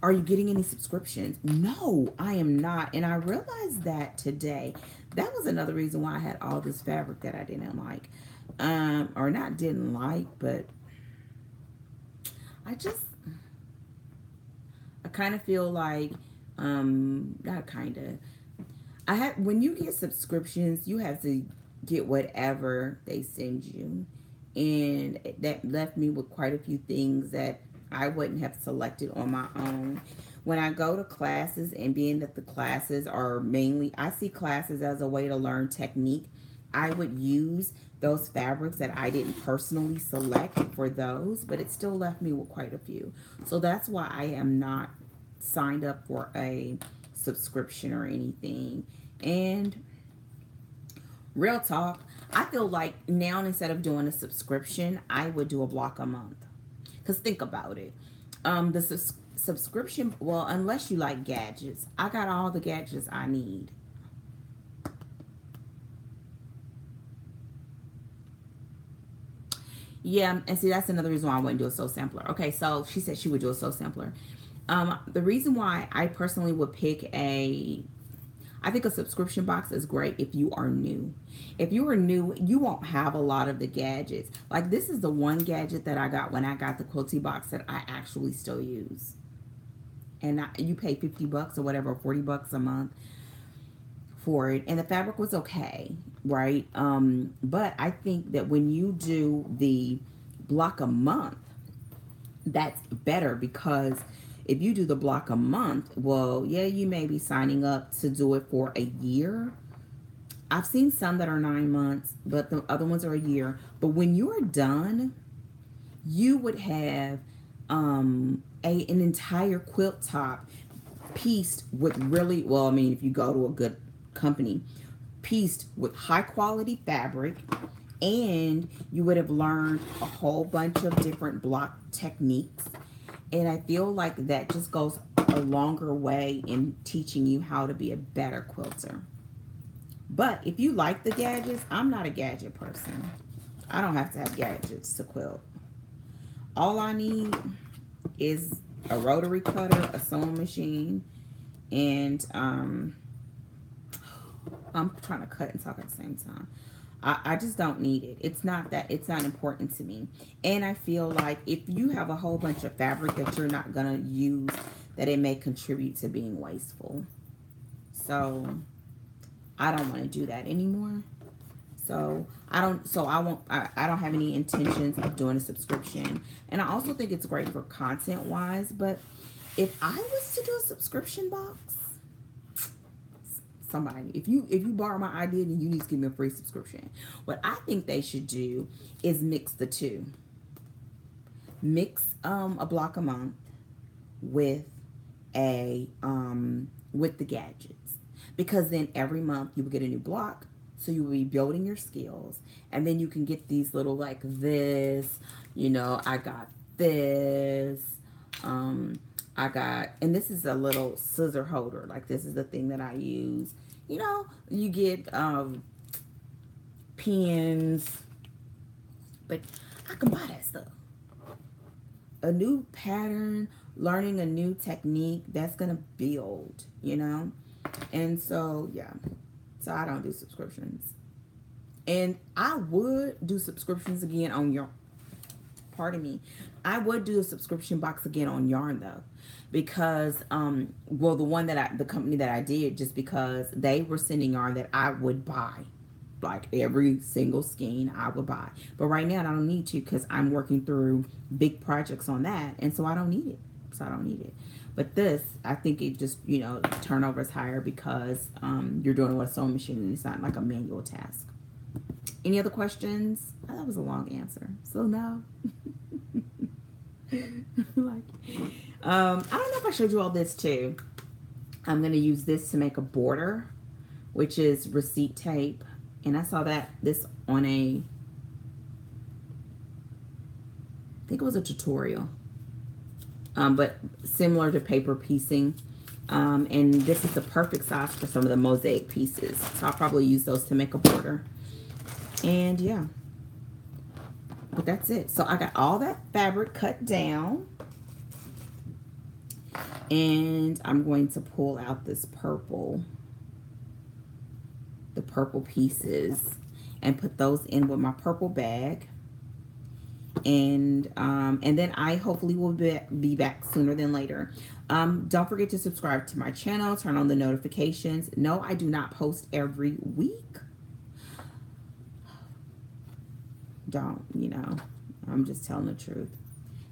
Are you getting any subscriptions? No, I am not. And I realized that today. That was another reason why I had all this fabric that I didn't like. Or not didn't like, but I kind of feel like, not kind of, when you get subscriptions, you have to get whatever they send you. And that left me with quite a few things that I wouldn't have selected on my own. When I go to classes, and being that the classes are mainly, I see classes as a way to learn technique, I would use those fabrics that I didn't personally select for those, but it still left me with quite a few. So that's why I am not signed up for a subscription or anything. And real talk, I feel like now, instead of doing a subscription, I would do a block a month. Because think about it. The subscription, well, unless you like gadgets, I got all the gadgets I need. Yeah, and see, that's another reason why I wouldn't do a soul sampler. Okay, so she said she would do a soul sampler. The reason why I personally would pick I think a subscription box is great if you are new. If you are new, you won't have a lot of the gadgets. Like, this is the one gadget that I got when I got the Quilty box that I actually still use. And you pay $50 or whatever, $40 a month for it. And the fabric was okay, right? But I think that when you do the block a month, that's better, because if you do the block a month, well, yeah, you may be signing up to do it for a year. I've seen some that are 9 months, but the other ones are a year. But when you're done, you would have an entire quilt top pieced with really, well, I mean, if you go to a good company, pieced with high quality fabric, and you would have learned a whole bunch of different block techniques. And I feel like that just goes a longer way in teaching you how to be a better quilter. But if you like the gadgets, I'm not a gadget person. I don't have to have gadgets to quilt. All I need is a rotary cutter, a sewing machine, and I'm trying to cut and talk at the same time. I just don't need it. It's not important to me. And I feel like if you have a whole bunch of fabric that you're not going to use, that it may contribute to being wasteful. So I don't want to do that anymore. So I don't have any intentions of doing a subscription. And I also think it's great for content wise, but if I was to do a subscription box, somebody, if you borrow my idea, then you need to give me a free subscription. What I think they should do is mix the two. Mix a block a month with with the gadgets, because then every month you will get a new block, so you will be building your skills, and then you can get these little like this, I got this, I got, and this is a little scissor holder, like this is the thing that I use. You get pens, but I can buy that stuff. A new pattern, learning a new technique, that's gonna build, and so yeah. So I don't do subscriptions. And I would do subscriptions again on pardon me. I would do a subscription box again on Yarn though. Because the company that I did, just because they were sending yarn that I would buy. Like every single skein I would buy. But right now I don't need to, because I'm working through big projects on that, and so I don't need it. But this, I think it just, turnover is higher because you're doing it with a sewing machine and it's not like a manual task. Any other questions? Oh, that was a long answer. So no. I don't know if I showed you all this too. I'm going to use this to make a border, which is receipt tape. And I saw this on I think it was a tutorial. But similar to paper piecing. And this is the perfect size for some of the mosaic pieces. So I'll probably use those to make a border. And yeah. But that's it. So I got all that fabric cut down. And I'm going to pull out this purple. The purple pieces. And put those in with my purple bag. And then I hopefully will be back sooner than later. Don't forget to subscribe to my channel. Turn on the notifications. No, I do not post every week. Don't, I'm just telling the truth.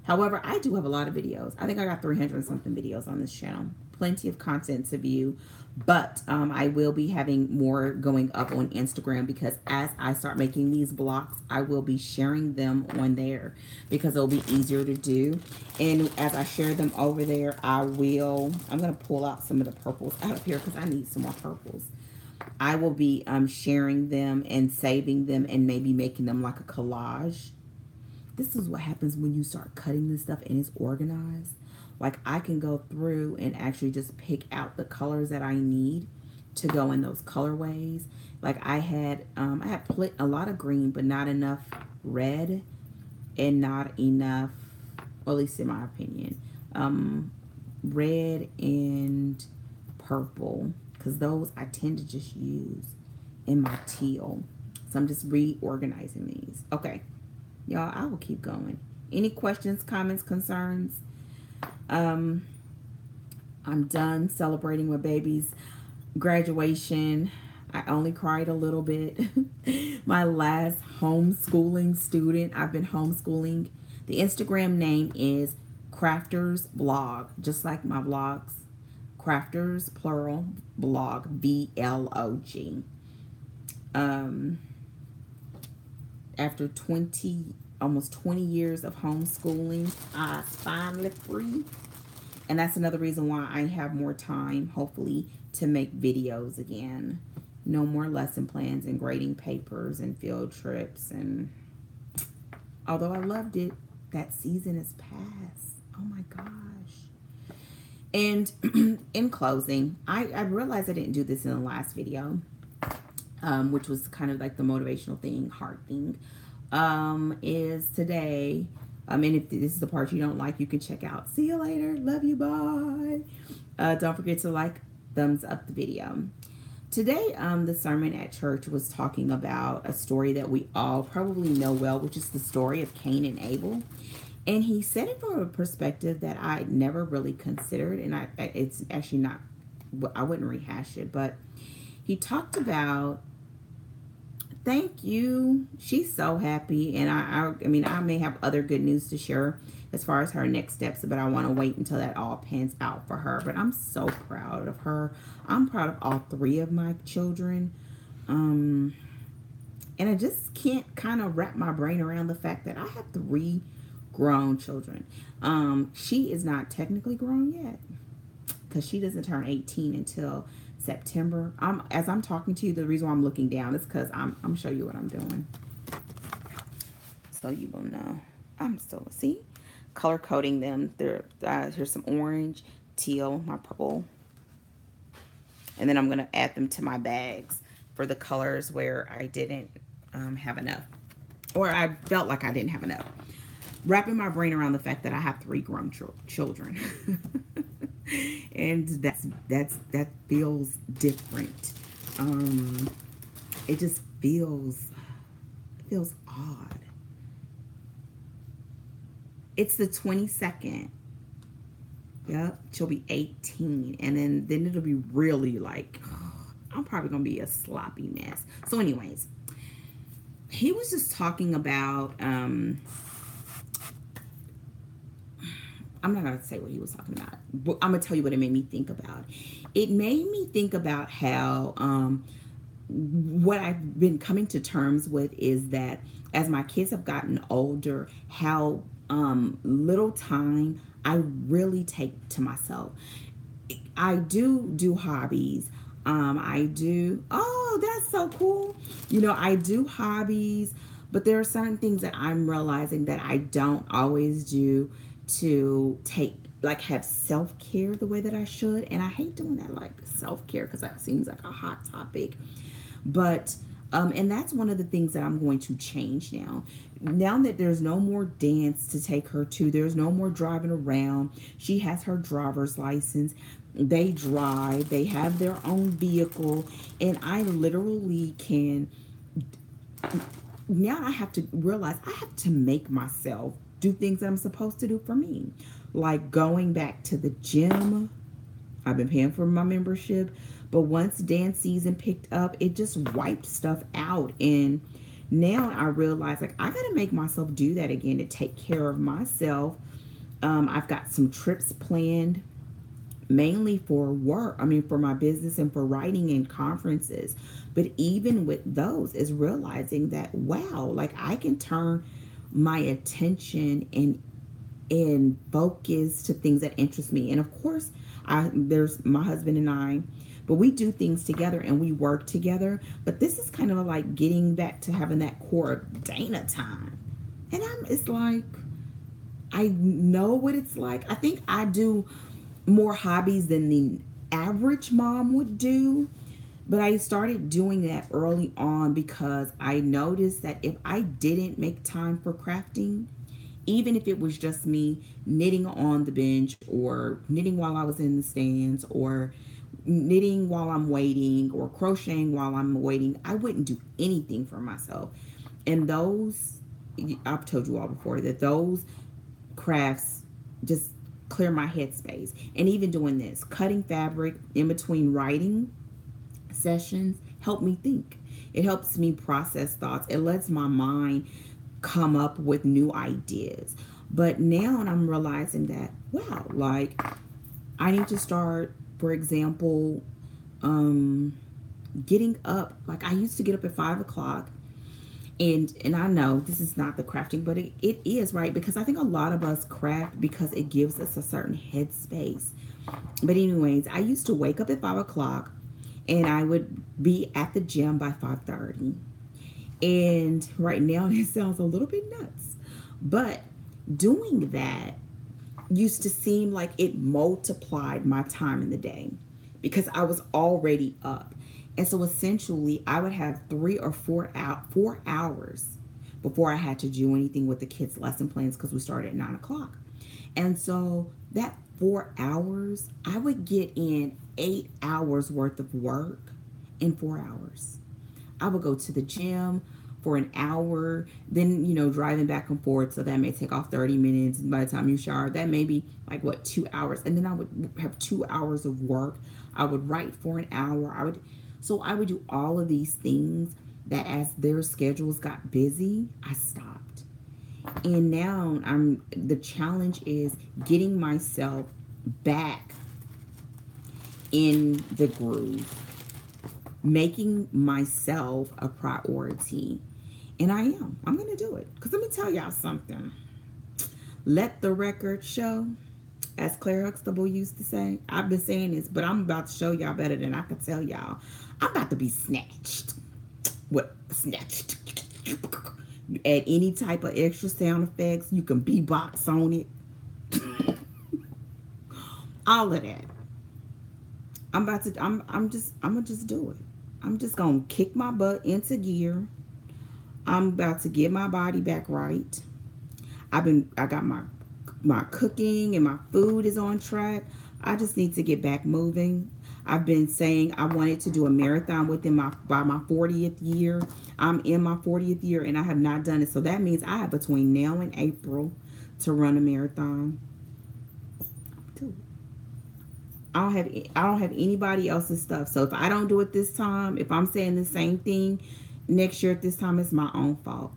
However, I do have a lot of videos. I think I got 300 and something videos on this channel. Plenty of content to view. But I will be having more going up on Instagram, because as I start making these blocks, I will be sharing them on there because it'll be easier to do. And as I share them over there, I'm going to pull out some of the purples out of here because I need some more purples. I will be sharing them and saving them and maybe making them like a collage. This is what happens when you start cutting this stuff and it's organized. Like I can go through and actually just pick out the colors that I need to go in those colorways. Like I had a lot of green, but not enough red, and not enough, well, at least in my opinion, red and purple, because those I tend to just use in my teal. So I'm just reorganizing these. Okay, y'all, I will keep going. Any questions, comments, concerns? I'm done celebrating my baby's graduation. I only cried a little bit. My last homeschooling student. I've been homeschooling. The Instagram name is Crafters Blog, just like my vlogs. Crafters, plural, blog, B-L-O-G. After almost 20 years of homeschooling, I finally free. And that's another reason why I have more time, hopefully, to make videos again. No more lesson plans and grading papers and field trips. And although I loved it, that season is past. Oh my gosh. And in closing, I realized I didn't do this in the last video, which was kind of like the motivational thing, heart thing. Is today, and if this is the part you don't like, you can check out. See you later. Love you. Bye. Don't forget to like, thumbs up the video. Today, the sermon at church was talking about a story that we all probably know well, which is the story of Cain and Abel. And he said it from a perspective that I never really considered, and it's actually not. I wouldn't rehash it, but he talked about, thank you. She's so happy, and I mean, I may have other good news to share as far as her next steps, but I want to wait until that all pans out for her. But I'm so proud of her. I'm proud of all three of my children. Um, and I just can't kind of wrap my brain around the fact that I have three grown children. She is not technically grown yet because she doesn't turn 18 until September. As I'm talking to you, the reason why I'm looking down is because I'm show you what I'm doing, so you will know. I'm still see color coding them. Here's some orange, teal, my purple, and then I'm gonna add them to my bags for the colors where I didn't have enough, or I felt like I didn't have enough. Wrapping my brain around the fact that I have three grown children. And that feels different. It just feels odd. It's the 22nd. Yep, she'll be 18, and then it'll be really like, I'm probably gonna be a sloppy mess. So, anyways, he was just talking about I'm not going to say what he was talking about, but I'm going to tell you what it made me think about. It made me think about how what I've been coming to terms with is that as my kids have gotten older, how little time I really take to myself. I do hobbies. I do, oh, that's so cool. I do hobbies, but there are certain things that I'm realizing that I don't always do to have self-care the way that I should. And I hate doing that, like self-care, because that seems like a hot topic. But and that's one of the things that I'm going to change now. Now that there's no more dance to take her to, there's no more driving around. She has her driver's license. They drive, they have their own vehicle, and I literally can. Now I have to realize I have to make myself do things that I'm supposed to do for me. Like going back to the gym. I've been paying for my membership, but once dance season picked up, it just wiped stuff out. And now I realize, like, I gotta make myself do that again to take care of myself. I've got some trips planned, mainly for work. I mean, for my business and for writing and conferences. But even with those, is realizing that, wow, like I can turn my attention and focus to things that interest me. And of course, there's my husband and I, but we do things together and we work together. But this is kind of like getting back to having that core Dana time. And it's like, I know what it's like. I think I do more hobbies than the average mom would do. But I started doing that early on because I noticed that if I didn't make time for crafting, even if it was just me knitting on the bench or knitting while I was in the stands or knitting while I'm waiting or crocheting while I'm waiting, I wouldn't do anything for myself. And those, I've told you all before, that those crafts just clear my headspace. And even doing this, cutting fabric in between writing sessions, help me think. It helps me process thoughts. It lets my mind come up with new ideas. But now I'm realizing that, wow, like I need to start, for example, getting up. Like I used to get up at 5 o'clock. And I know this is not the crafting, but it is, right? Because I think a lot of us craft because it gives us a certain headspace. But anyways, I used to wake up at 5 o'clock and I would be at the gym by 5:30. And right now it sounds a little bit nuts, but doing that used to seem like it multiplied my time in the day because I was already up. And so essentially I would have 4 hours before I had to do anything with the kids' lesson plans because we started at 9 o'clock. And so that 4 hours, I would get in 8 hours worth of work in 4 hours. I would go to the gym, for an hour, then, you know, driving back and forth. So that may take off 30 minutes. And by the time you shower, that may be like, what, 2 hours. And then I would have 2 hours of work. I would write for an hour. I would do all of these things that as their schedules got busy, I stopped. And now the challenge is getting myself back in the groove, making myself a priority. And I'm going to do it. Because let me tell y'all something. Let the record show, as Claire Huxtable used to say. I've been saying this, but I'm about to show y'all better than I can tell y'all. I'm about to be snatched. What? Snatched. Add any type of extra sound effects. You can beatbox on it. All of that. I'm gonna just do it. I'm just gonna kick my butt into gear. I'm about to get my body back right. I got my cooking and my food is on track. I just need to get back moving. I've been saying I wanted to do a marathon by my 40th year. I'm in my 40th year and I have not done it. So that means I have between now and April to run a marathon. I don't have anybody else's stuff. So if I don't do it this time, if I'm saying the same thing next year at this time, it's my own fault.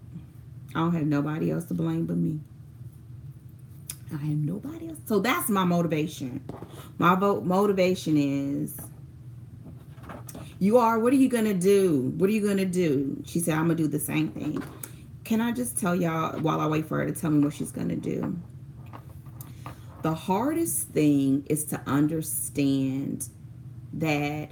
I don't have nobody else to blame but me. I have nobody else. So that's my motivation. My motivation is, what are you going to do? What are you going to do? She said, I'm going to do the same thing. Can I just tell y'all while I wait for her to tell me what she's going to do? The hardest thing is to understand that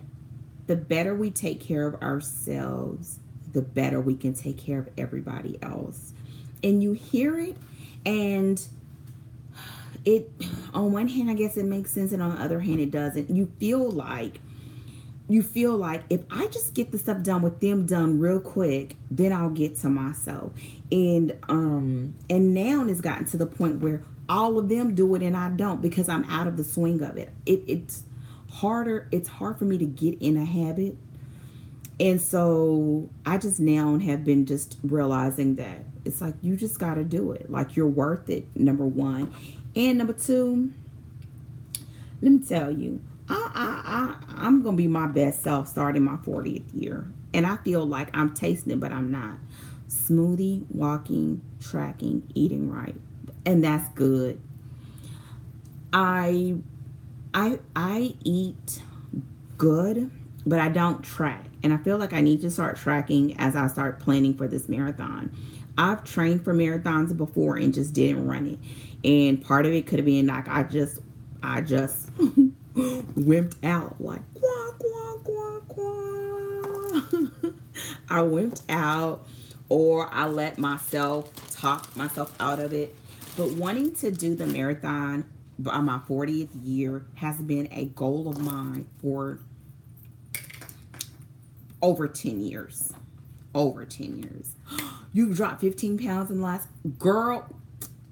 the better we take care of ourselves, the better we can take care of everybody else. And you hear it, and it, on one hand, I guess it makes sense, and on the other hand, it doesn't. You feel like if I just get the stuff done with them done real quick, then I'll get to myself. And now it's gotten to the point where all of them do it and I don't, because I'm out of the swing of it. It's harder. It's hard for me to get in a habit. And so I just now have been just realizing that it's like, you just got to do it. Like, you're worth it, number one. And number two, let me tell you, I'm going to be my best self starting my 40th year. And I feel like I'm tasting it, but I'm not. Smoothie, walking, tracking, eating right. And that's good. I eat good, but I don't track. And I feel like I need to start tracking as I start planning for this marathon. I've trained for marathons before and just didn't run it. And part of it could have been like I just wimped out like quack, quack, quack, quack. I wimped out, or I let myself talk myself out of it. But wanting to do the marathon by my 40th year has been a goal of mine for over 10 years. Over 10 years. You dropped 15 pounds in the last... Girl,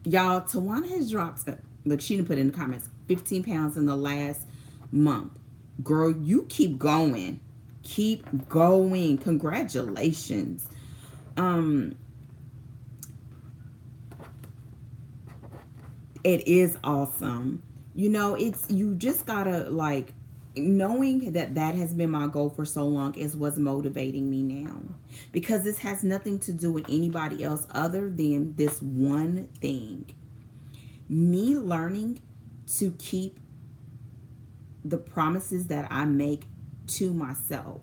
y'all, Tawana has dropped... Look, she didn't put in the comments. 15 pounds in the last month. Girl, you keep going. Keep going. Congratulations. It is awesome. You know, you just gotta, like, knowing that has been my goal for so long is what's motivating me now. Because this has nothing to do with anybody else other than this one thing. Me learning to keep the promises that I make to myself.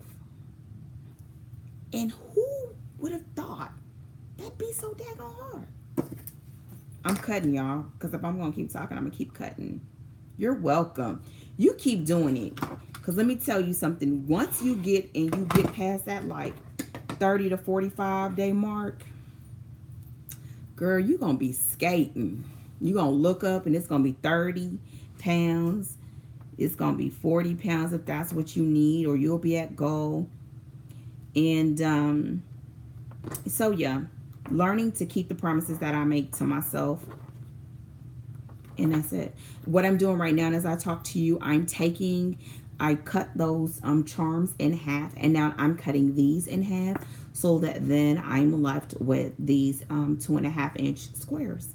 And who would have thought that'd be so daggone hard? I'm cutting, y'all, because if I'm going to keep talking, I'm going to keep cutting. You're welcome. You keep doing it. Because let me tell you something. Once you get past that, like, 30 to 45 day mark, girl, you're going to be skating. You're going to look up and it's going to be 30 pounds. It's going to be 40 pounds if that's what you need, or you'll be at goal. And so, yeah. Learning to keep the promises that I make to myself. And that's it. What I'm doing right now as I talk to you, I cut those charms in half. And now I'm cutting these in half. so that then I'm left with these 2.5-inch squares.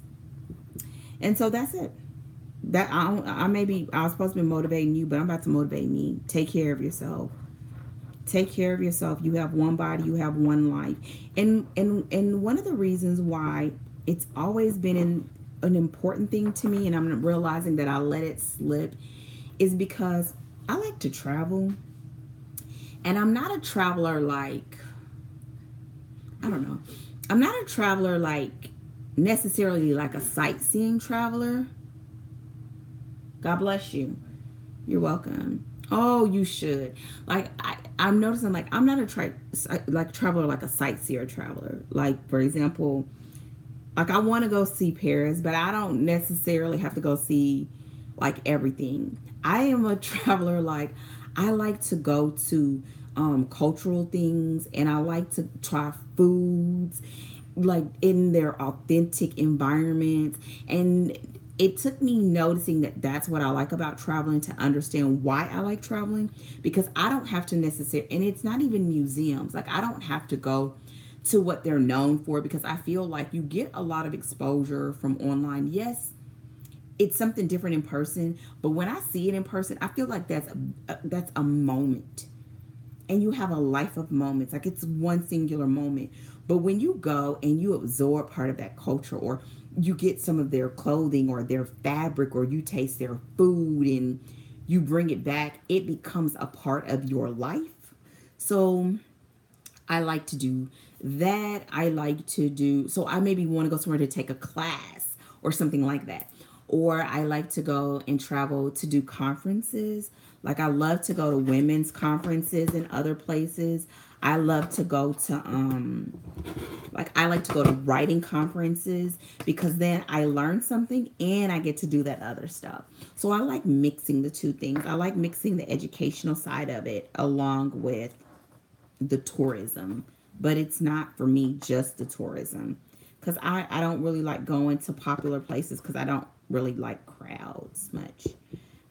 And so that's it. That I was supposed to be motivating you, but I'm about to motivate me. Take care of yourself. Take care of yourself. You have one body, you have one life. And one of the reasons why it's always been an important thing to me, and I'm realizing that I let it slip, is because I like to travel. And I'm not a traveler like, I don't know. I'm not a traveler like necessarily like a sightseeing traveler. God bless you. You're welcome. Oh, you should. Like I'm noticing, like I'm not like traveler, like a sightseer traveler. Like for example, like I want to go see Paris, but I don't necessarily have to go see like everything. I am a traveler. Like I like to go to cultural things, and I like to try foods like in their authentic environments. And it took me noticing that that's what I like about traveling, to understand why I like traveling, because I don't have to necessarily, and it's not even museums, like I don't have to go to what they're known for, because I feel like you get a lot of exposure from online. Yes, it's something different in person, but when I see it in person, I feel like that's a moment, and you have a life of moments. Like it's one singular moment. But when you go and you absorb part of that culture, or you get some of their clothing or their fabric, or you taste their food and you bring it back, it becomes a part of your life. So I like to do that. I like to do, so I maybe want to go somewhere to take a class or something like that. Or I like to go and travel to do conferences. Like I love to go to women's conferences in other places. I love to go to like I like to go to writing conferences, because then I learn something and I get to do that other stuff. So I like mixing the two things. I like mixing the educational side of it along with the tourism, but it's not for me just the tourism, because I don't really like going to popular places, because I don't really like crowds much.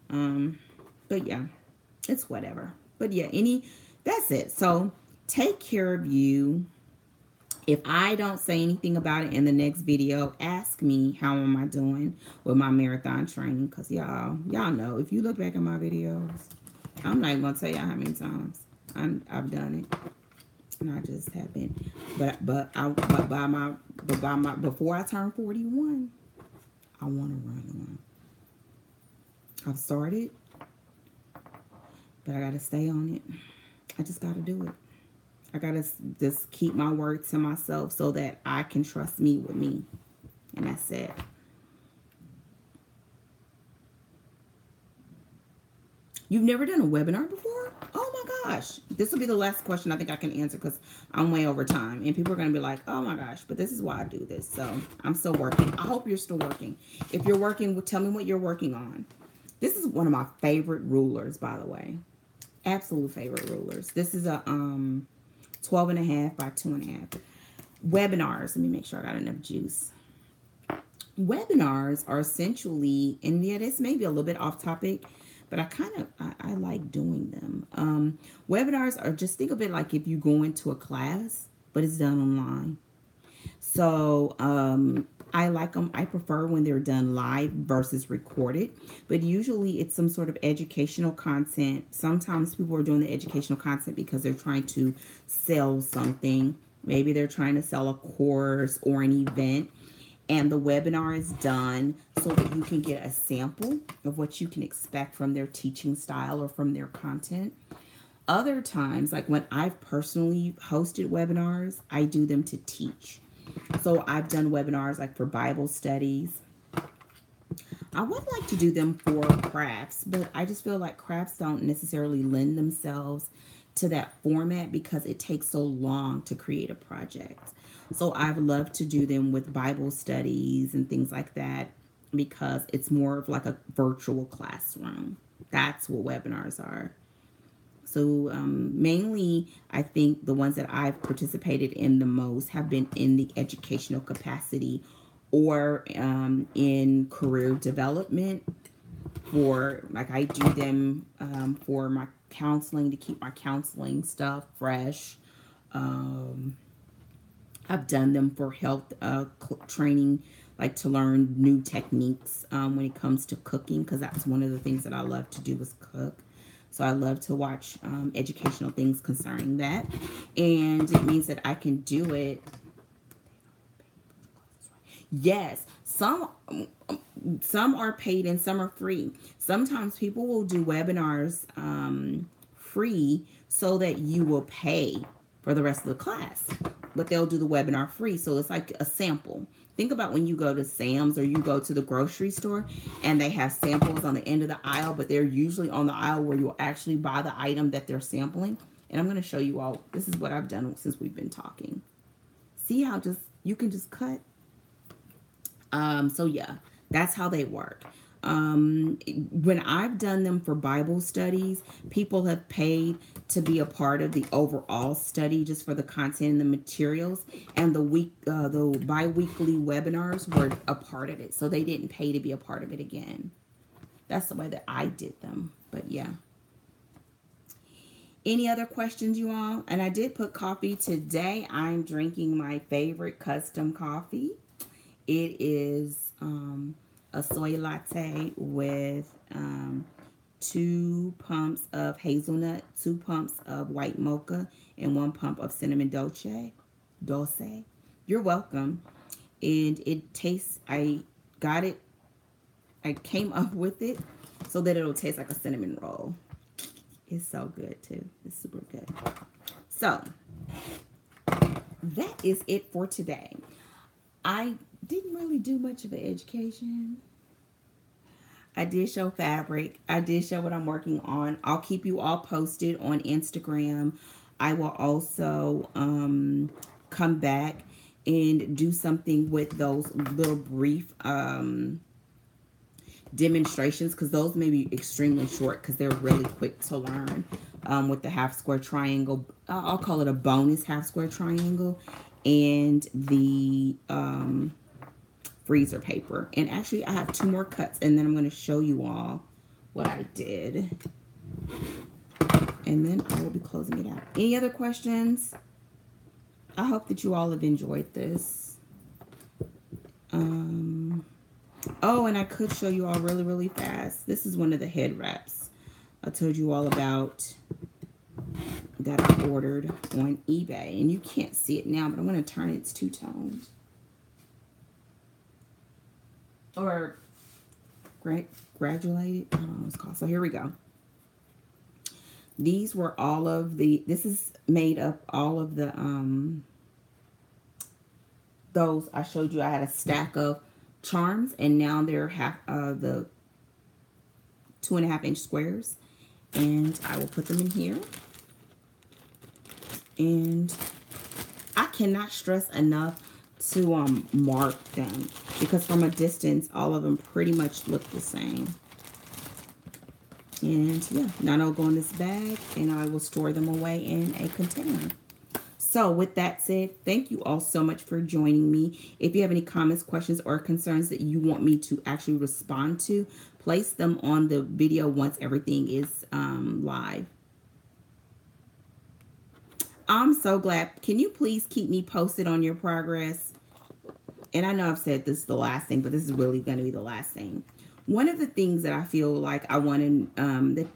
um but yeah, it's whatever. But yeah, that's it. So take care of you. If I don't say anything about it in the next video, ask me how am I doing with my marathon training, because y'all know, if you look back at my videos, I'm not even gonna tell y'all how many times I've done it. And I just haven't. But before I turn 41, I want to run one. I've started, but I got to stay on it. I just got to do it. I got to just keep my word to myself, so that I can trust me with me. And that's it. You've never done a webinar before? Oh my gosh. This will be the last question I think I can answer, because I'm way over time. And people are going to be like, oh my gosh, but this is why I do this. So I'm still working. I hope you're still working. If you're working, tell me what you're working on. This is one of my favorite rulers, by the way. Absolute favorite rulers. This is a 12.5 by 2.5. Webinars. Let me make sure I got enough juice. Webinars are essentially, and yeah, this may be a little bit off topic, but I like doing them. Webinars are, just think of it like if you go into a class, but it's done online. So I like them. I prefer when they're done live versus recorded, but usually it's some sort of educational content. Sometimes people are doing the educational content because they're trying to sell something. Maybe they're trying to sell a course or an event, and the webinar is done so that you can get a sample of what you can expect from their teaching style or from their content. Other times, like when I've personally hosted webinars, I do them to teach. So I've done webinars like for Bible studies. I would like to do them for crafts, but I just feel like crafts don't necessarily lend themselves to that format, because it takes so long to create a project. So I've loved to do them with Bible studies and things like that, because it's more of like a virtual classroom. That's what webinars are. So mainly, I think the ones that I've participated in the most have been in the educational capacity, or in career development. For like, I do them for my counseling, to keep my counseling stuff fresh. I've done them for health training, like to learn new techniques when it comes to cooking, because that's one of the things that I love to do is cook. So I love to watch educational things concerning that. And it means that I can do it. Yes, some are paid and some are free. Sometimes people will do webinars free so that you will pay for the rest of the class, but they'll do the webinar free. So it's like a sample. Think about when you go to Sam's or you go to the grocery store and they have samples on the end of the aisle, but they're usually on the aisle where you'll actually buy the item that they're sampling. And I'm going to show you all. This is what I've done since we've been talking. See how just you can just cut. So yeah, that's how they work. When I've done them for Bible studies, people have paid to be a part of the overall study just for the content and the materials, and the bi-weekly webinars were a part of it, so they didn't pay to be a part of it again. That's the way that I did them. But yeah. Any other questions, you all? And I did put coffee today. I'm drinking my favorite custom coffee. It is a soy latte with 2 pumps of hazelnut, 2 pumps of white mocha, and 1 pump of cinnamon dulce. You're welcome. And it tastes, I came up with it so that it'll taste like a cinnamon roll. It's so good too. It's super good. So that is it for today. I didn't really do much of an education. I did show fabric. I did show what I'm working on. I'll keep you all posted on Instagram. I will also come back and do something with those little brief demonstrations, because those may be extremely short because they're really quick to learn. With the half square triangle, I'll call it a bonus half square triangle, and the freezer paper. And actually I have 2 more cuts, and then I'm going to show you all what I did, and then I will be closing it out. Any other questions? I hope that you all have enjoyed this. Oh, and I could show you all really, really fast. This is one of the head wraps I told you all about that I ordered on eBay. And you can't see it now, but I'm going to turn it. It's two-toned. Or graduated. I don't know what it's called. So here we go. These were all of the, this is made up all of the, those I showed you. I had a stack of charms, and now they're the 2.5-inch squares, and I will put them in here. And I cannot stress enough to mark them, because from a distance all of them pretty much look the same. And yeah, now they'll go in this bag, and I will store them away in a container. So with that said, thank you all so much for joining me. If you have any comments, questions, or concerns that you want me to actually respond to, place them on the video once everything is live. I'm so glad. Can you please keep me posted on your progress? And I know I've said this is the last thing, but this is really going to be the last thing. One of the things that I feel like I want to,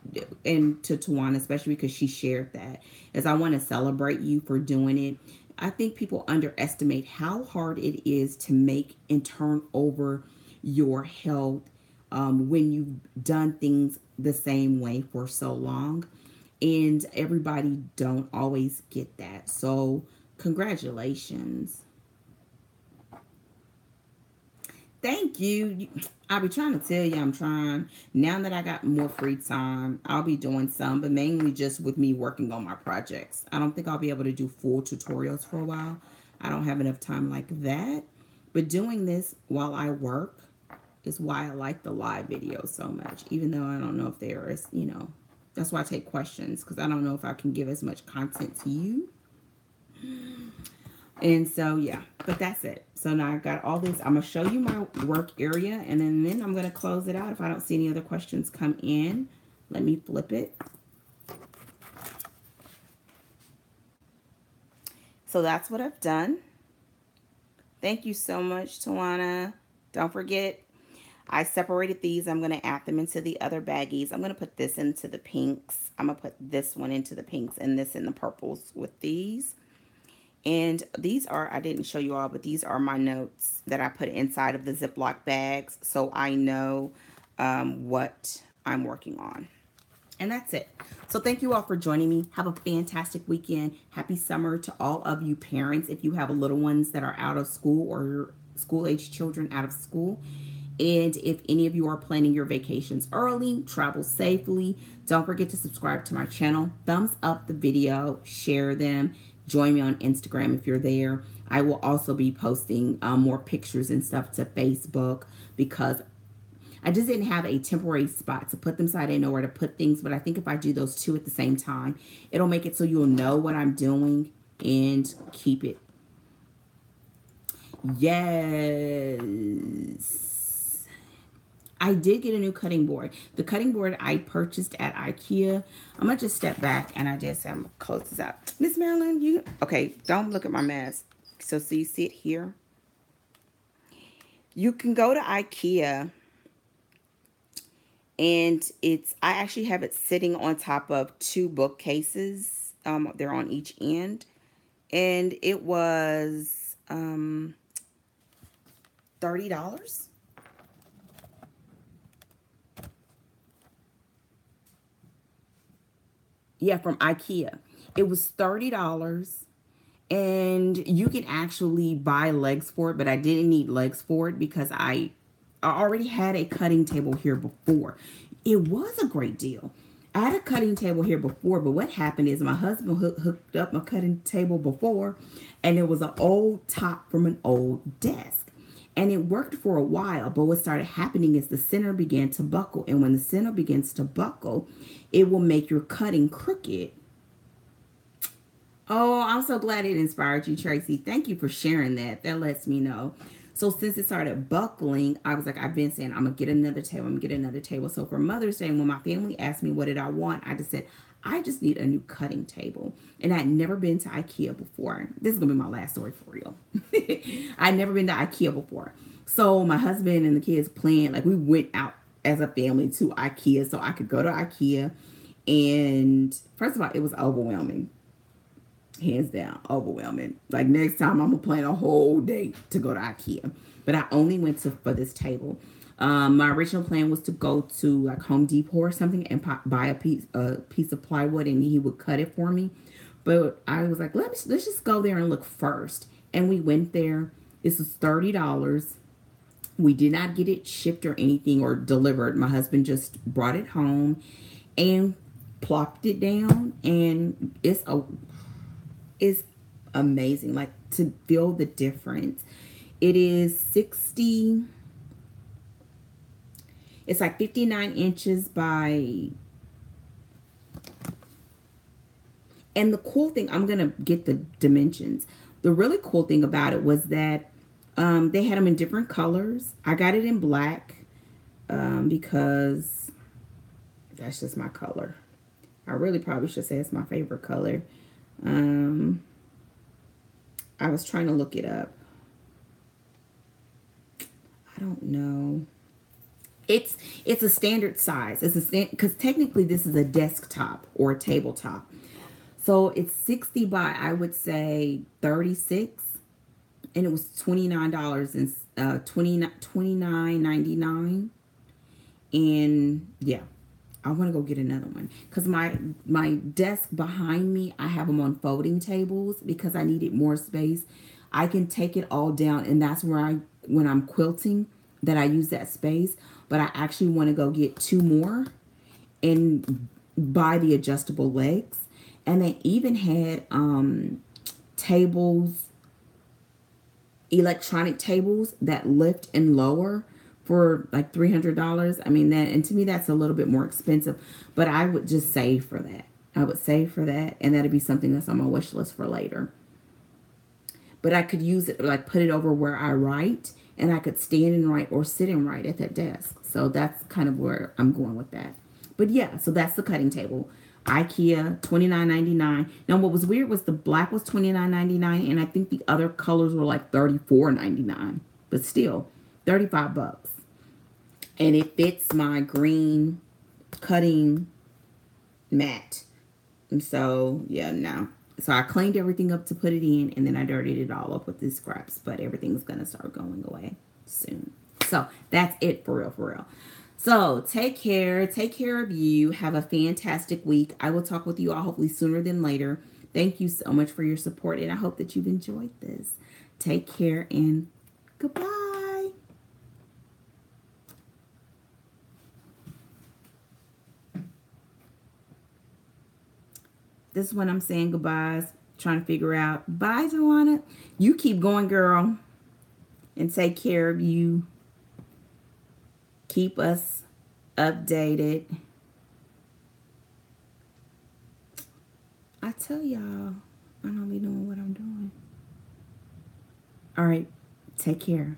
and to Tawana, especially because she shared that, is I want to celebrate you for doing it. I think people underestimate how hard it is to make and turn over your health when you've done things the same way for so long. And everybody don't always get that. So congratulations. Thank you. I'll be trying to tell you I'm trying. Now that I got more free time, I'll be doing some, but mainly just with me working on my projects. I don't think I'll be able to do full tutorials for a while. I don't have enough time like that. But doing this while I work is why I like the live videos so much, even though I don't know if there is, you know, that's why I take questions, because I don't know if I can give as much content to you. And so, yeah, but that's it. So now I've got all this. I'm going to show you my work area, and then I'm going to close it out. If I don't see any other questions come in, let me flip it. So that's what I've done. Thank you so much, Tawana. Don't forget, I separated these. I'm going to add them into the other baggies. I'm going to put this into the pinks. I'm going to put this one into the pinks and this in the purples with these. And these are, I didn't show you all, but these are my notes that I put inside of the Ziploc bags so I know what I'm working on. And that's it. So thank you all for joining me. Have a fantastic weekend. Happy summer to all of you parents. If you have little ones that are out of school or school-age children out of school. And if any of you are planning your vacations early, travel safely. Don't forget to subscribe to my channel. Thumbs up the video. Share them. Join me on Instagram if you're there. I will also be posting more pictures and stuff to Facebook because I just didn't have a temporary spot to put them, so I didn't know where to put things. But I think if I do those two at the same time, it'll make it so you'll know what I'm doing and keep it. Yes. I did get a new cutting board. The cutting board I purchased at IKEA. I'm going to just step back and I'm going to close this out. Miss Marilyn, you... Okay, don't look at my mess. So you see it here? You can go to IKEA and I actually have it sitting on top of two bookcases. They're on each end. And it was $30. Yeah, from IKEA. It was $30. And you can actually buy legs for it, but I didn't need legs for it because I already had a cutting table here before. It was a great deal. I had a cutting table here before, but what happened is my husband hooked up my cutting table before, and it was an old top from an old desk. And it worked for a while, but what started happening is the center began to buckle. And when the center begins to buckle, it will make your cutting crooked. Oh, I'm so glad it inspired you, Tracy. Thank you for sharing that. That lets me know. So since it started buckling, I was like, I've been saying, I'm going to get another table. I'm going to get another table. So for Mother's Day, when my family asked me what did I want, I just said, I just need a new cutting table. And I'd never been to IKEA before. This is going to be my last story for real. I'd never been to IKEA before. So my husband and the kids planned, like we went out as a family to IKEA so I could go to IKEA. And first of all, it was overwhelming. Hands down, overwhelming. Like next time I'm gonna plan a whole day to go to IKEA, but I only went for this table. My original plan was to go to like Home Depot or something and buy a piece of plywood and he would cut it for me. But I was like, let's just go there and look first. And we went there. This was $30. We did not get it shipped or anything or delivered. My husband just brought it home and plopped it down, and it's amazing, like to feel the difference. It is 60, it's like 59 inches by, and the cool thing, I'm gonna get the dimensions. The really cool thing about it was that they had them in different colors. I got it in black because that's just my color. I really probably should say it's my favorite color. I was trying to look it up. I don't know. It's a standard size. It's because technically this is a desktop or a tabletop. So it's 60 by, I would say, 36. And it was $29 and $29.99. And yeah, I want to go get another one because my desk behind me, I have them on folding tables because I needed more space. I can take it all down, and that's where when I'm quilting, that I use that space. But I actually want to go get two more and buy the adjustable legs. And they even had tables, electronic tables that lift and lower for like $300. I mean, that, and to me that's a little bit more expensive, but I would just save for that. I would save for that, and that'd be something that's on my wish list for later. But I could use it, like put it over where I write, and I could stand and write or sit and write at that desk. So that's kind of where I'm going with that. But yeah, so that's the cutting table. IKEA, $29.99. Now, what was weird was the black was $29.99, and I think the other colors were like $34.99. But still, 35 bucks. And it fits my green cutting mat. And so, yeah, no. So I cleaned everything up to put it in, and then I dirtied it all up with these scraps. But everything's going to start going away soon. So that's it for real, for real. So take care. Take care of you. Have a fantastic week. I will talk with you all hopefully sooner than later. Thank you so much for your support, and I hope that you've enjoyed this. Take care, and goodbye. This is when I'm saying goodbyes, trying to figure out. Bye, Joanna. You keep going, girl, and take care of you. Keep us updated. I tell y'all, I don't be doing what I'm doing. All right, take care.